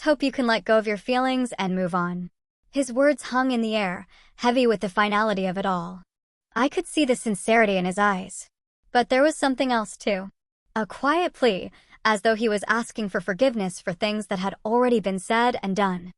hope you can let go of your feelings and move on." His words hung in the air, heavy with the finality of it all. I could see the sincerity in his eyes. But there was something else too. A quiet plea, as though he was asking for forgiveness for things that had already been said and done.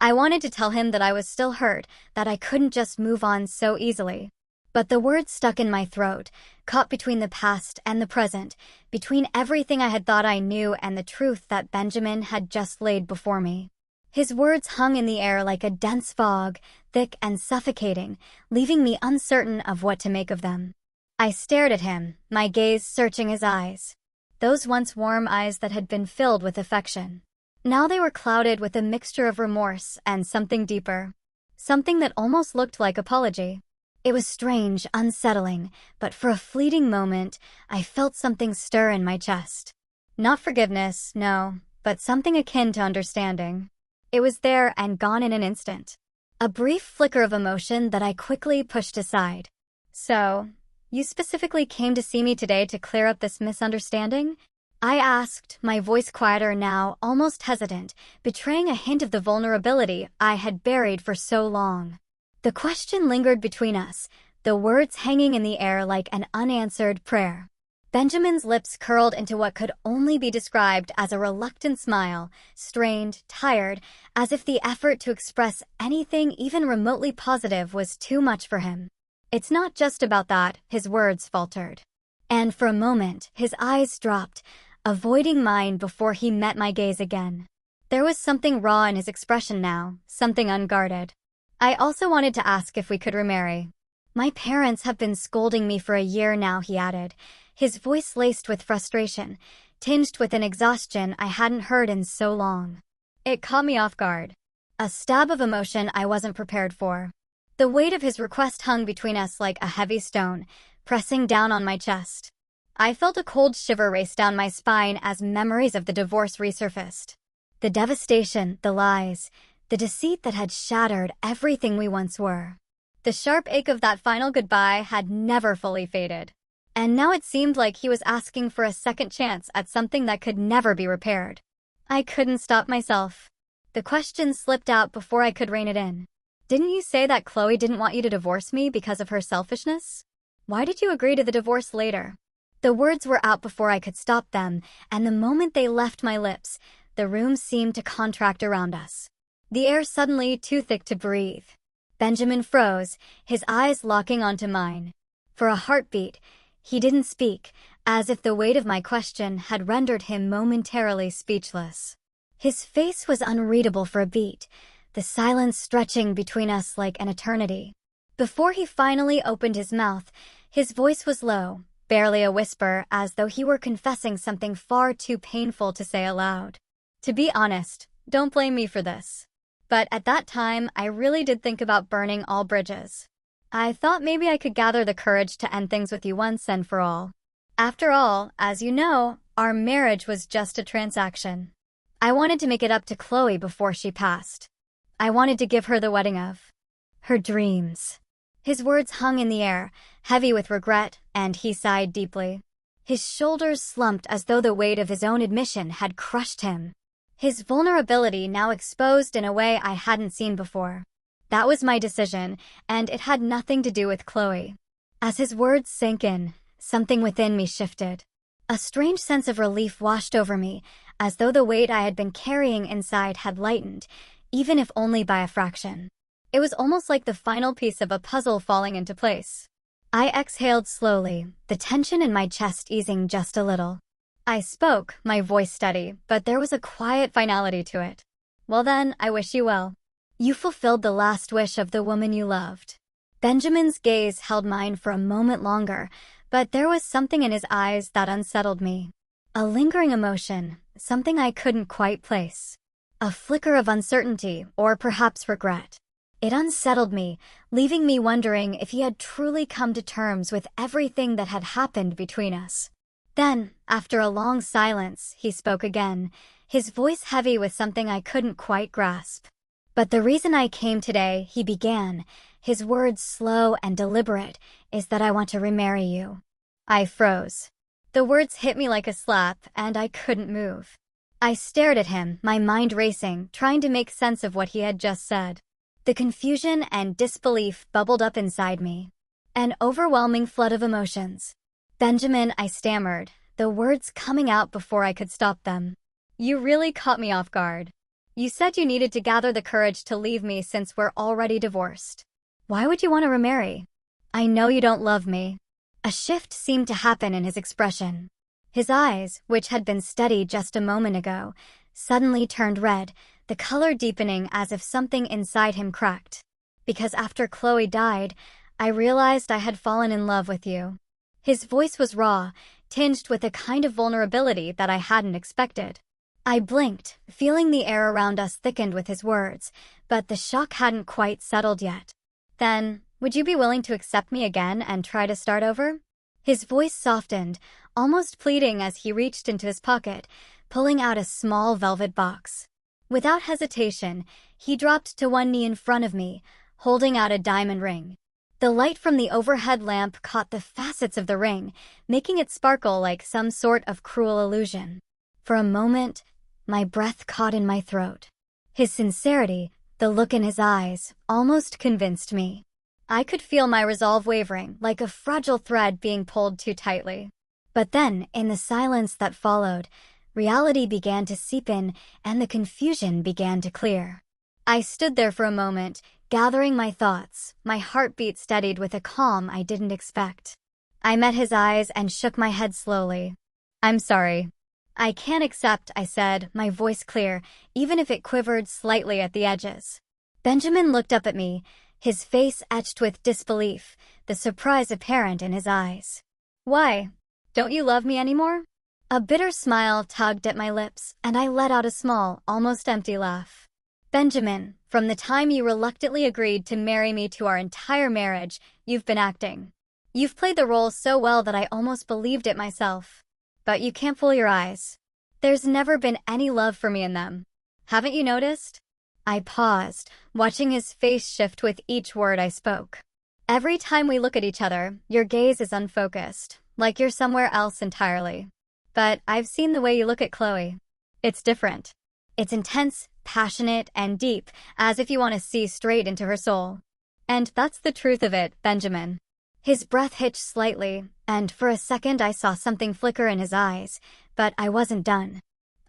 I wanted to tell him that I was still hurt, that I couldn't just move on so easily. But the words stuck in my throat, caught between the past and the present, between everything I had thought I knew and the truth that Benjamin had just laid before me. His words hung in the air like a dense fog, thick and suffocating, leaving me uncertain of what to make of them. I stared at him, my gaze searching his eyes. Those once warm eyes that had been filled with affection. Now they were clouded with a mixture of remorse and something deeper. Something that almost looked like apology. It was strange, unsettling, but for a fleeting moment, I felt something stir in my chest. Not forgiveness, no, but something akin to understanding. It was there and gone in an instant. A brief flicker of emotion that I quickly pushed aside. So, you specifically came to see me today to clear up this misunderstanding? I asked, my voice quieter now, almost hesitant, betraying a hint of the vulnerability I had buried for so long. The question lingered between us, the words hanging in the air like an unanswered prayer. Benjamin's lips curled into what could only be described as a reluctant smile, strained, tired, as if the effort to express anything even remotely positive was too much for him. It's not just about that, his words faltered. And for a moment, his eyes dropped, avoiding mine before he met my gaze again. There was something raw in his expression now, something unguarded. I also wanted to ask if we could remarry. My parents have been scolding me for a year now, he added, his voice laced with frustration, tinged with an exhaustion I hadn't heard in so long. It caught me off guard. A stab of emotion I wasn't prepared for. The weight of his request hung between us like a heavy stone, pressing down on my chest. I felt a cold shiver race down my spine as memories of the divorce resurfaced. The devastation, the lies, the deceit that had shattered everything we once were. The sharp ache of that final goodbye had never fully faded. And now it seemed like he was asking for a second chance at something that could never be repaired. I couldn't stop myself. The question slipped out before I could rein it in. Didn't you say that Chloe didn't want you to divorce me because of her selfishness? Why did you agree to the divorce later? The words were out before I could stop them, and the moment they left my lips, the room seemed to contract around us. The air suddenly too thick to breathe. Benjamin froze, his eyes locking onto mine. For a heartbeat, he didn't speak, as if the weight of my question had rendered him momentarily speechless. His face was unreadable for a beat, the silence stretching between us like an eternity. Before he finally opened his mouth, his voice was low, barely a whisper, as though he were confessing something far too painful to say aloud. To be honest, don't blame me for this. But at that time, I really did think about burning all bridges. I thought maybe I could gather the courage to end things with you once and for all. After all, as you know, our marriage was just a transaction. I wanted to make it up to Chloe before she passed. I wanted to give her the wedding of her dreams. His words hung in the air, heavy with regret, and he sighed deeply. His shoulders slumped as though the weight of his own admission had crushed him. His vulnerability now exposed in a way I hadn't seen before. That was my decision, and it had nothing to do with Chloe. As his words sank in, something within me shifted. A strange sense of relief washed over me, as though the weight I had been carrying inside had lightened, even if only by a fraction. It was almost like the final piece of a puzzle falling into place. I exhaled slowly, the tension in my chest easing just a little. I spoke, my voice steady, but there was a quiet finality to it. Well then, I wish you well. You fulfilled the last wish of the woman you loved. Benjamin's gaze held mine for a moment longer, but there was something in his eyes that unsettled me. A lingering emotion, something I couldn't quite place. A flicker of uncertainty, or perhaps regret. It unsettled me, leaving me wondering if he had truly come to terms with everything that had happened between us. Then, after a long silence, he spoke again, his voice heavy with something I couldn't quite grasp. But the reason I came today, he began, his words slow and deliberate, is that I want to remarry you. I froze. The words hit me like a slap, and I couldn't move. I stared at him, my mind racing, trying to make sense of what he had just said. The confusion and disbelief bubbled up inside me. An overwhelming flood of emotions. Benjamin, I stammered, the words coming out before I could stop them. You really caught me off guard. You said you needed to gather the courage to leave me since we're already divorced. Why would you want to remarry? I know you don't love me. A shift seemed to happen in his expression. His eyes, which had been steady just a moment ago, suddenly turned red, the color deepening as if something inside him cracked. Because after Chloe died, I realized I had fallen in love with you. His voice was raw, tinged with a kind of vulnerability that I hadn't expected. I blinked, feeling the air around us thickened with his words, but the shock hadn't quite settled yet. Then, would you be willing to accept me again and try to start over? His voice softened, almost pleading as he reached into his pocket, pulling out a small velvet box. Without hesitation, he dropped to one knee in front of me, holding out a diamond ring. The light from the overhead lamp caught the facets of the ring, making it sparkle like some sort of cruel illusion. For a moment, my breath caught in my throat. His sincerity, the look in his eyes, almost convinced me. I could feel my resolve wavering, like a fragile thread being pulled too tightly. But then, in the silence that followed, reality began to seep in and the confusion began to clear. I stood there for a moment, gathering my thoughts, my heartbeat steadied with a calm I didn't expect. I met his eyes and shook my head slowly. "I'm sorry. I can't accept," I said, my voice clear, even if it quivered slightly at the edges. Benjamin looked up at me, his face etched with disbelief, the surprise apparent in his eyes. "Why? Don't you love me anymore?" A bitter smile tugged at my lips, and I let out a small, almost empty laugh. "Benjamin, from the time you reluctantly agreed to marry me to our entire marriage, you've been acting. You've played the role so well that I almost believed it myself. But you can't fool your eyes. There's never been any love for me in them. Haven't you noticed?" I paused, watching his face shift with each word I spoke. "Every time we look at each other, your gaze is unfocused, like you're somewhere else entirely. But I've seen the way you look at Chloe. It's different. It's intense, passionate, and deep, as if you want to see straight into her soul. And that's the truth of it, Benjamin." His breath hitched slightly, and for a second I saw something flicker in his eyes, but I wasn't done.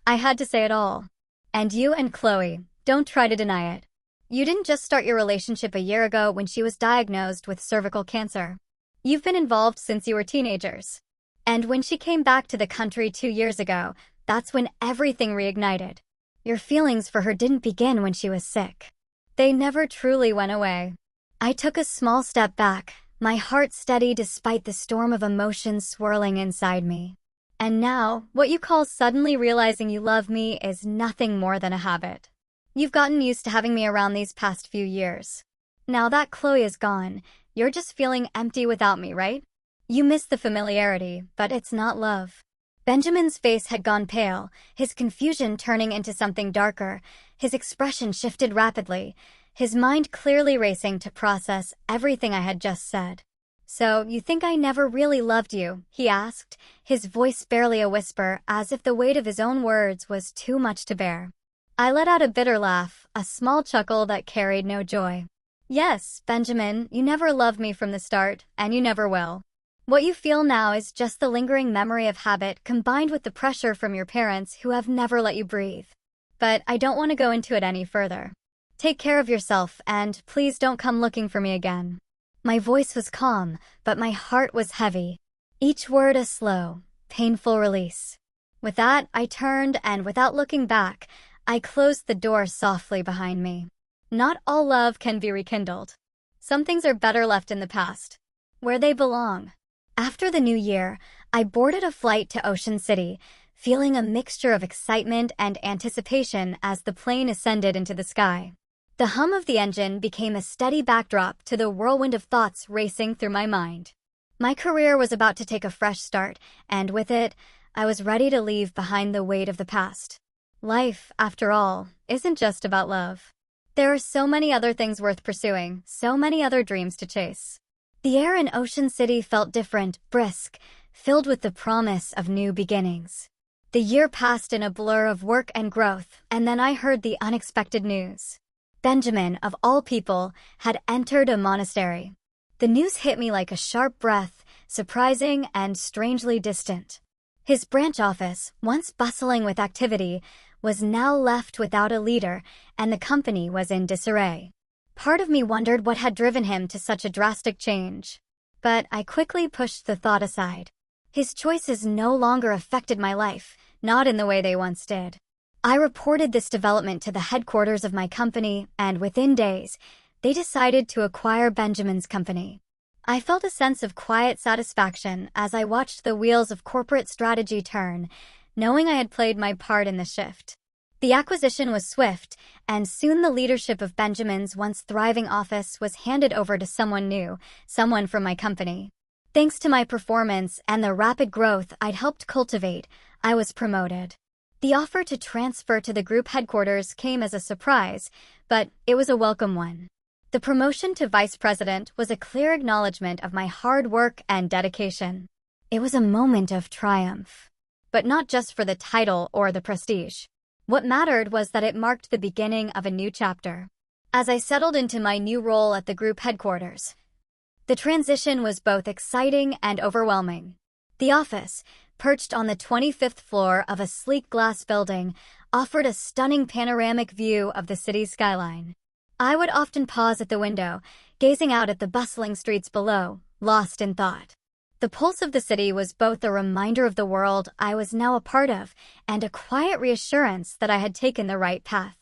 I had to say it all. "And you and Chloe, don't try to deny it. You didn't just start your relationship a year ago when she was diagnosed with cervical cancer. You've been involved since you were teenagers. And when she came back to the country 2 years ago, that's when everything reignited. Your feelings for her didn't begin when she was sick. They never truly went away." I took a small step back, my heart steady despite the storm of emotions swirling inside me. "And now, what you call suddenly realizing you love me is nothing more than a habit. You've gotten used to having me around these past few years. Now that Chloe is gone, you're just feeling empty without me, right? You miss the familiarity, but it's not love." Benjamin's face had gone pale, his confusion turning into something darker. His expression shifted rapidly, his mind clearly racing to process everything I had just said. "So, you think I never really loved you?" he asked, his voice barely a whisper, as if the weight of his own words was too much to bear. I let out a bitter laugh, a small chuckle that carried no joy. "Yes, Benjamin, you never loved me from the start, and you never will. What you feel now is just the lingering memory of habit combined with the pressure from your parents who have never let you breathe. But I don't want to go into it any further. Take care of yourself, and please don't come looking for me again." My voice was calm, but my heart was heavy. Each word a slow, painful release. With that, I turned, and without looking back, I closed the door softly behind me. Not all love can be rekindled. Some things are better left in the past, where they belong. After the new year, I boarded a flight to Ocean City, feeling a mixture of excitement and anticipation as the plane ascended into the sky. The hum of the engine became a steady backdrop to the whirlwind of thoughts racing through my mind. My career was about to take a fresh start, and with it, I was ready to leave behind the weight of the past. Life, after all, isn't just about love. There are so many other things worth pursuing, so many other dreams to chase. The air in Ocean City felt different, brisk, filled with the promise of new beginnings. The year passed in a blur of work and growth, and then I heard the unexpected news. Benjamin, of all people, had entered a monastery. The news hit me like a sharp breath, surprising and strangely distant. His branch office, once bustling with activity, was now left without a leader, and the company was in disarray. Part of me wondered what had driven him to such a drastic change. But I quickly pushed the thought aside. His choices no longer affected my life, not in the way they once did. I reported this development to the headquarters of my company, and within days, they decided to acquire Benjamin's company. I felt a sense of quiet satisfaction as I watched the wheels of corporate strategy turn, knowing I had played my part in the shift. The acquisition was swift, and soon the leadership of Benjamin's once thriving office was handed over to someone new, someone from my company. Thanks to my performance and the rapid growth I'd helped cultivate, I was promoted. The offer to transfer to the group headquarters came as a surprise, but it was a welcome one. The promotion to vice president was a clear acknowledgement of my hard work and dedication. It was a moment of triumph. But not just for the title or the prestige. What mattered was that it marked the beginning of a new chapter. As I settled into my new role at the group headquarters, the transition was both exciting and overwhelming. The office, perched on the 25th floor of a sleek glass building, offered a stunning panoramic view of the city's skyline. I would often pause at the window, gazing out at the bustling streets below, lost in thought. The pulse of the city was both a reminder of the world I was now a part of and a quiet reassurance that I had taken the right path.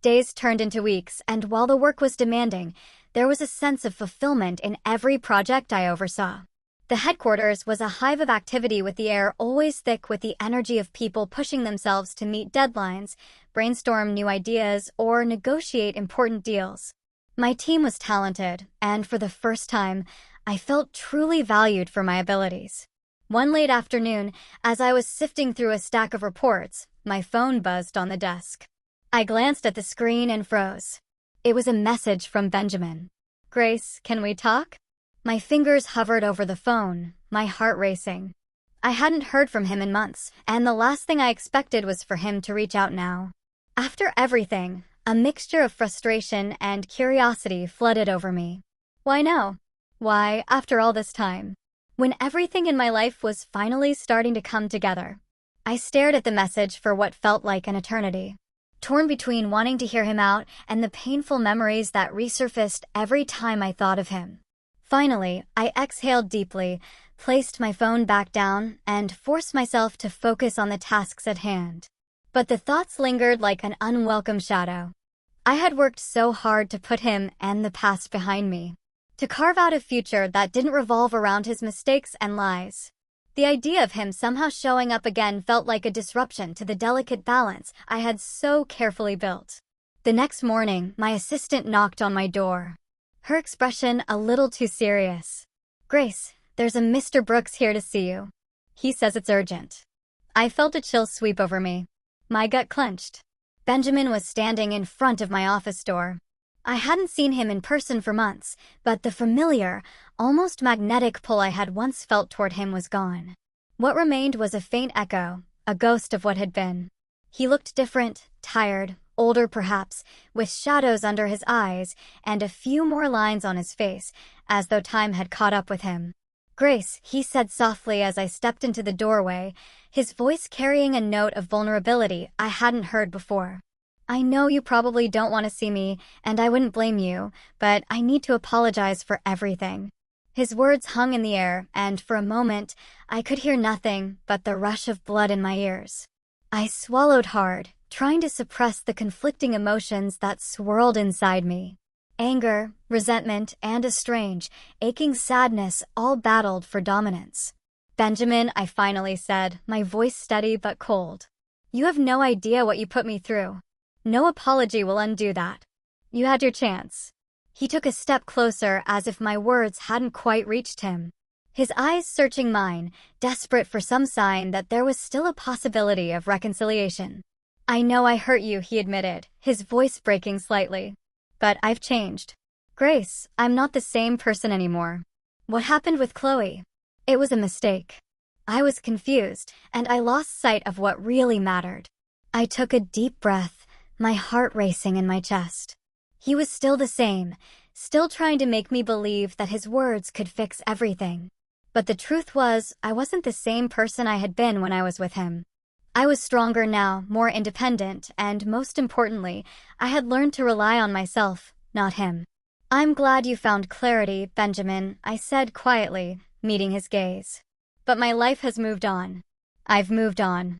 Days turned into weeks, and while the work was demanding, there was a sense of fulfillment in every project I oversaw. The headquarters was a hive of activity, with the air always thick with the energy of people pushing themselves to meet deadlines, brainstorm new ideas, or negotiate important deals. My team was talented, and for the first time, I felt truly valued for my abilities. One late afternoon, as I was sifting through a stack of reports, my phone buzzed on the desk. I glanced at the screen and froze. It was a message from Benjamin. "Grace, can we talk?" My fingers hovered over the phone, my heart racing. I hadn't heard from him in months, and the last thing I expected was for him to reach out now. After everything, a mixture of frustration and curiosity flooded over me. Why now? Why, after all this time? When everything in my life was finally starting to come together. I stared at the message for what felt like an eternity, torn between wanting to hear him out and the painful memories that resurfaced every time I thought of him. Finally, I exhaled deeply, placed my phone back down, and forced myself to focus on the tasks at hand. But the thoughts lingered like an unwelcome shadow. I had worked so hard to put him and the past behind me, to carve out a future that didn't revolve around his mistakes and lies. The idea of him somehow showing up again felt like a disruption to the delicate balance I had so carefully built. The next morning, my assistant knocked on my door. Her expression a little too serious. "Grace, there's a Mr. Brooks here to see you. He says it's urgent." I felt a chill sweep over me. My gut clenched. Benjamin was standing in front of my office door. I hadn't seen him in person for months, but the familiar, almost magnetic pull I had once felt toward him was gone. What remained was a faint echo, a ghost of what had been. He looked different, tired, older perhaps, with shadows under his eyes and a few more lines on his face, as though time had caught up with him. "Grace," he said softly as I stepped into the doorway, his voice carrying a note of vulnerability I hadn't heard before. "I know you probably don't want to see me, and I wouldn't blame you, but I need to apologize for everything." His words hung in the air, and for a moment, I could hear nothing but the rush of blood in my ears. I swallowed hard, trying to suppress the conflicting emotions that swirled inside me. Anger, resentment, and a strange, aching sadness all battled for dominance. "Benjamin," I finally said, my voice steady but cold. "You have no idea what you put me through. No apology will undo that. You had your chance." He took a step closer as if my words hadn't quite reached him. His eyes searching mine, desperate for some sign that there was still a possibility of reconciliation. "I know I hurt you," he admitted, his voice breaking slightly. "But I've changed. Grace, I'm not the same person anymore. What happened with Chloe? It was a mistake." I was confused, and I lost sight of what really mattered. I took a deep breath, my heart racing in my chest. He was still the same, still trying to make me believe that his words could fix everything. But the truth was, I wasn't the same person I had been when I was with him. I was stronger now, more independent, and most importantly, I had learned to rely on myself, not him. "I'm glad you found clarity, Benjamin," I said quietly, meeting his gaze. "But my life has moved on. I've moved on."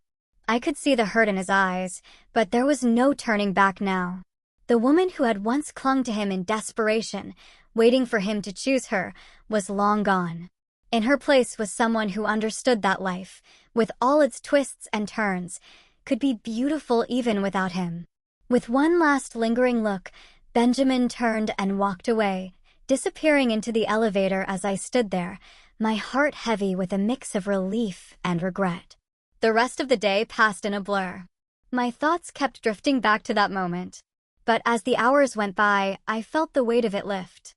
I could see the hurt in his eyes, but there was no turning back now. The woman who had once clung to him in desperation, waiting for him to choose her, was long gone. In her place was someone who understood that life, with all its twists and turns, could be beautiful even without him. With one last lingering look, Benjamin turned and walked away, disappearing into the elevator as I stood there, my heart heavy with a mix of relief and regret. The rest of the day passed in a blur. My thoughts kept drifting back to that moment. But as the hours went by, I felt the weight of it lift.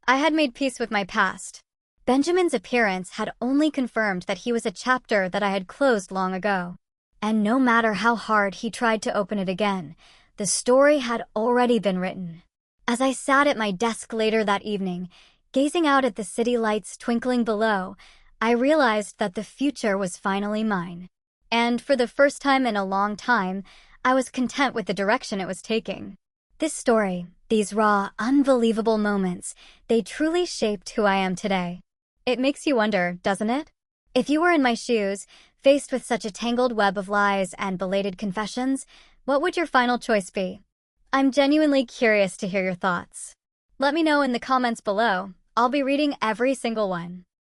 I had made peace with my past. Benjamin's appearance had only confirmed that he was a chapter that I had closed long ago. And no matter how hard he tried to open it again, the story had already been written. As I sat at my desk later that evening, gazing out at the city lights twinkling below, I realized that the future was finally mine. And for the first time in a long time, I was content with the direction it was taking. This story, these raw, unbelievable moments, they truly shaped who I am today. It makes you wonder, doesn't it? If you were in my shoes, faced with such a tangled web of lies and belated confessions, what would your final choice be? I'm genuinely curious to hear your thoughts. Let me know in the comments below. I'll be reading every single one.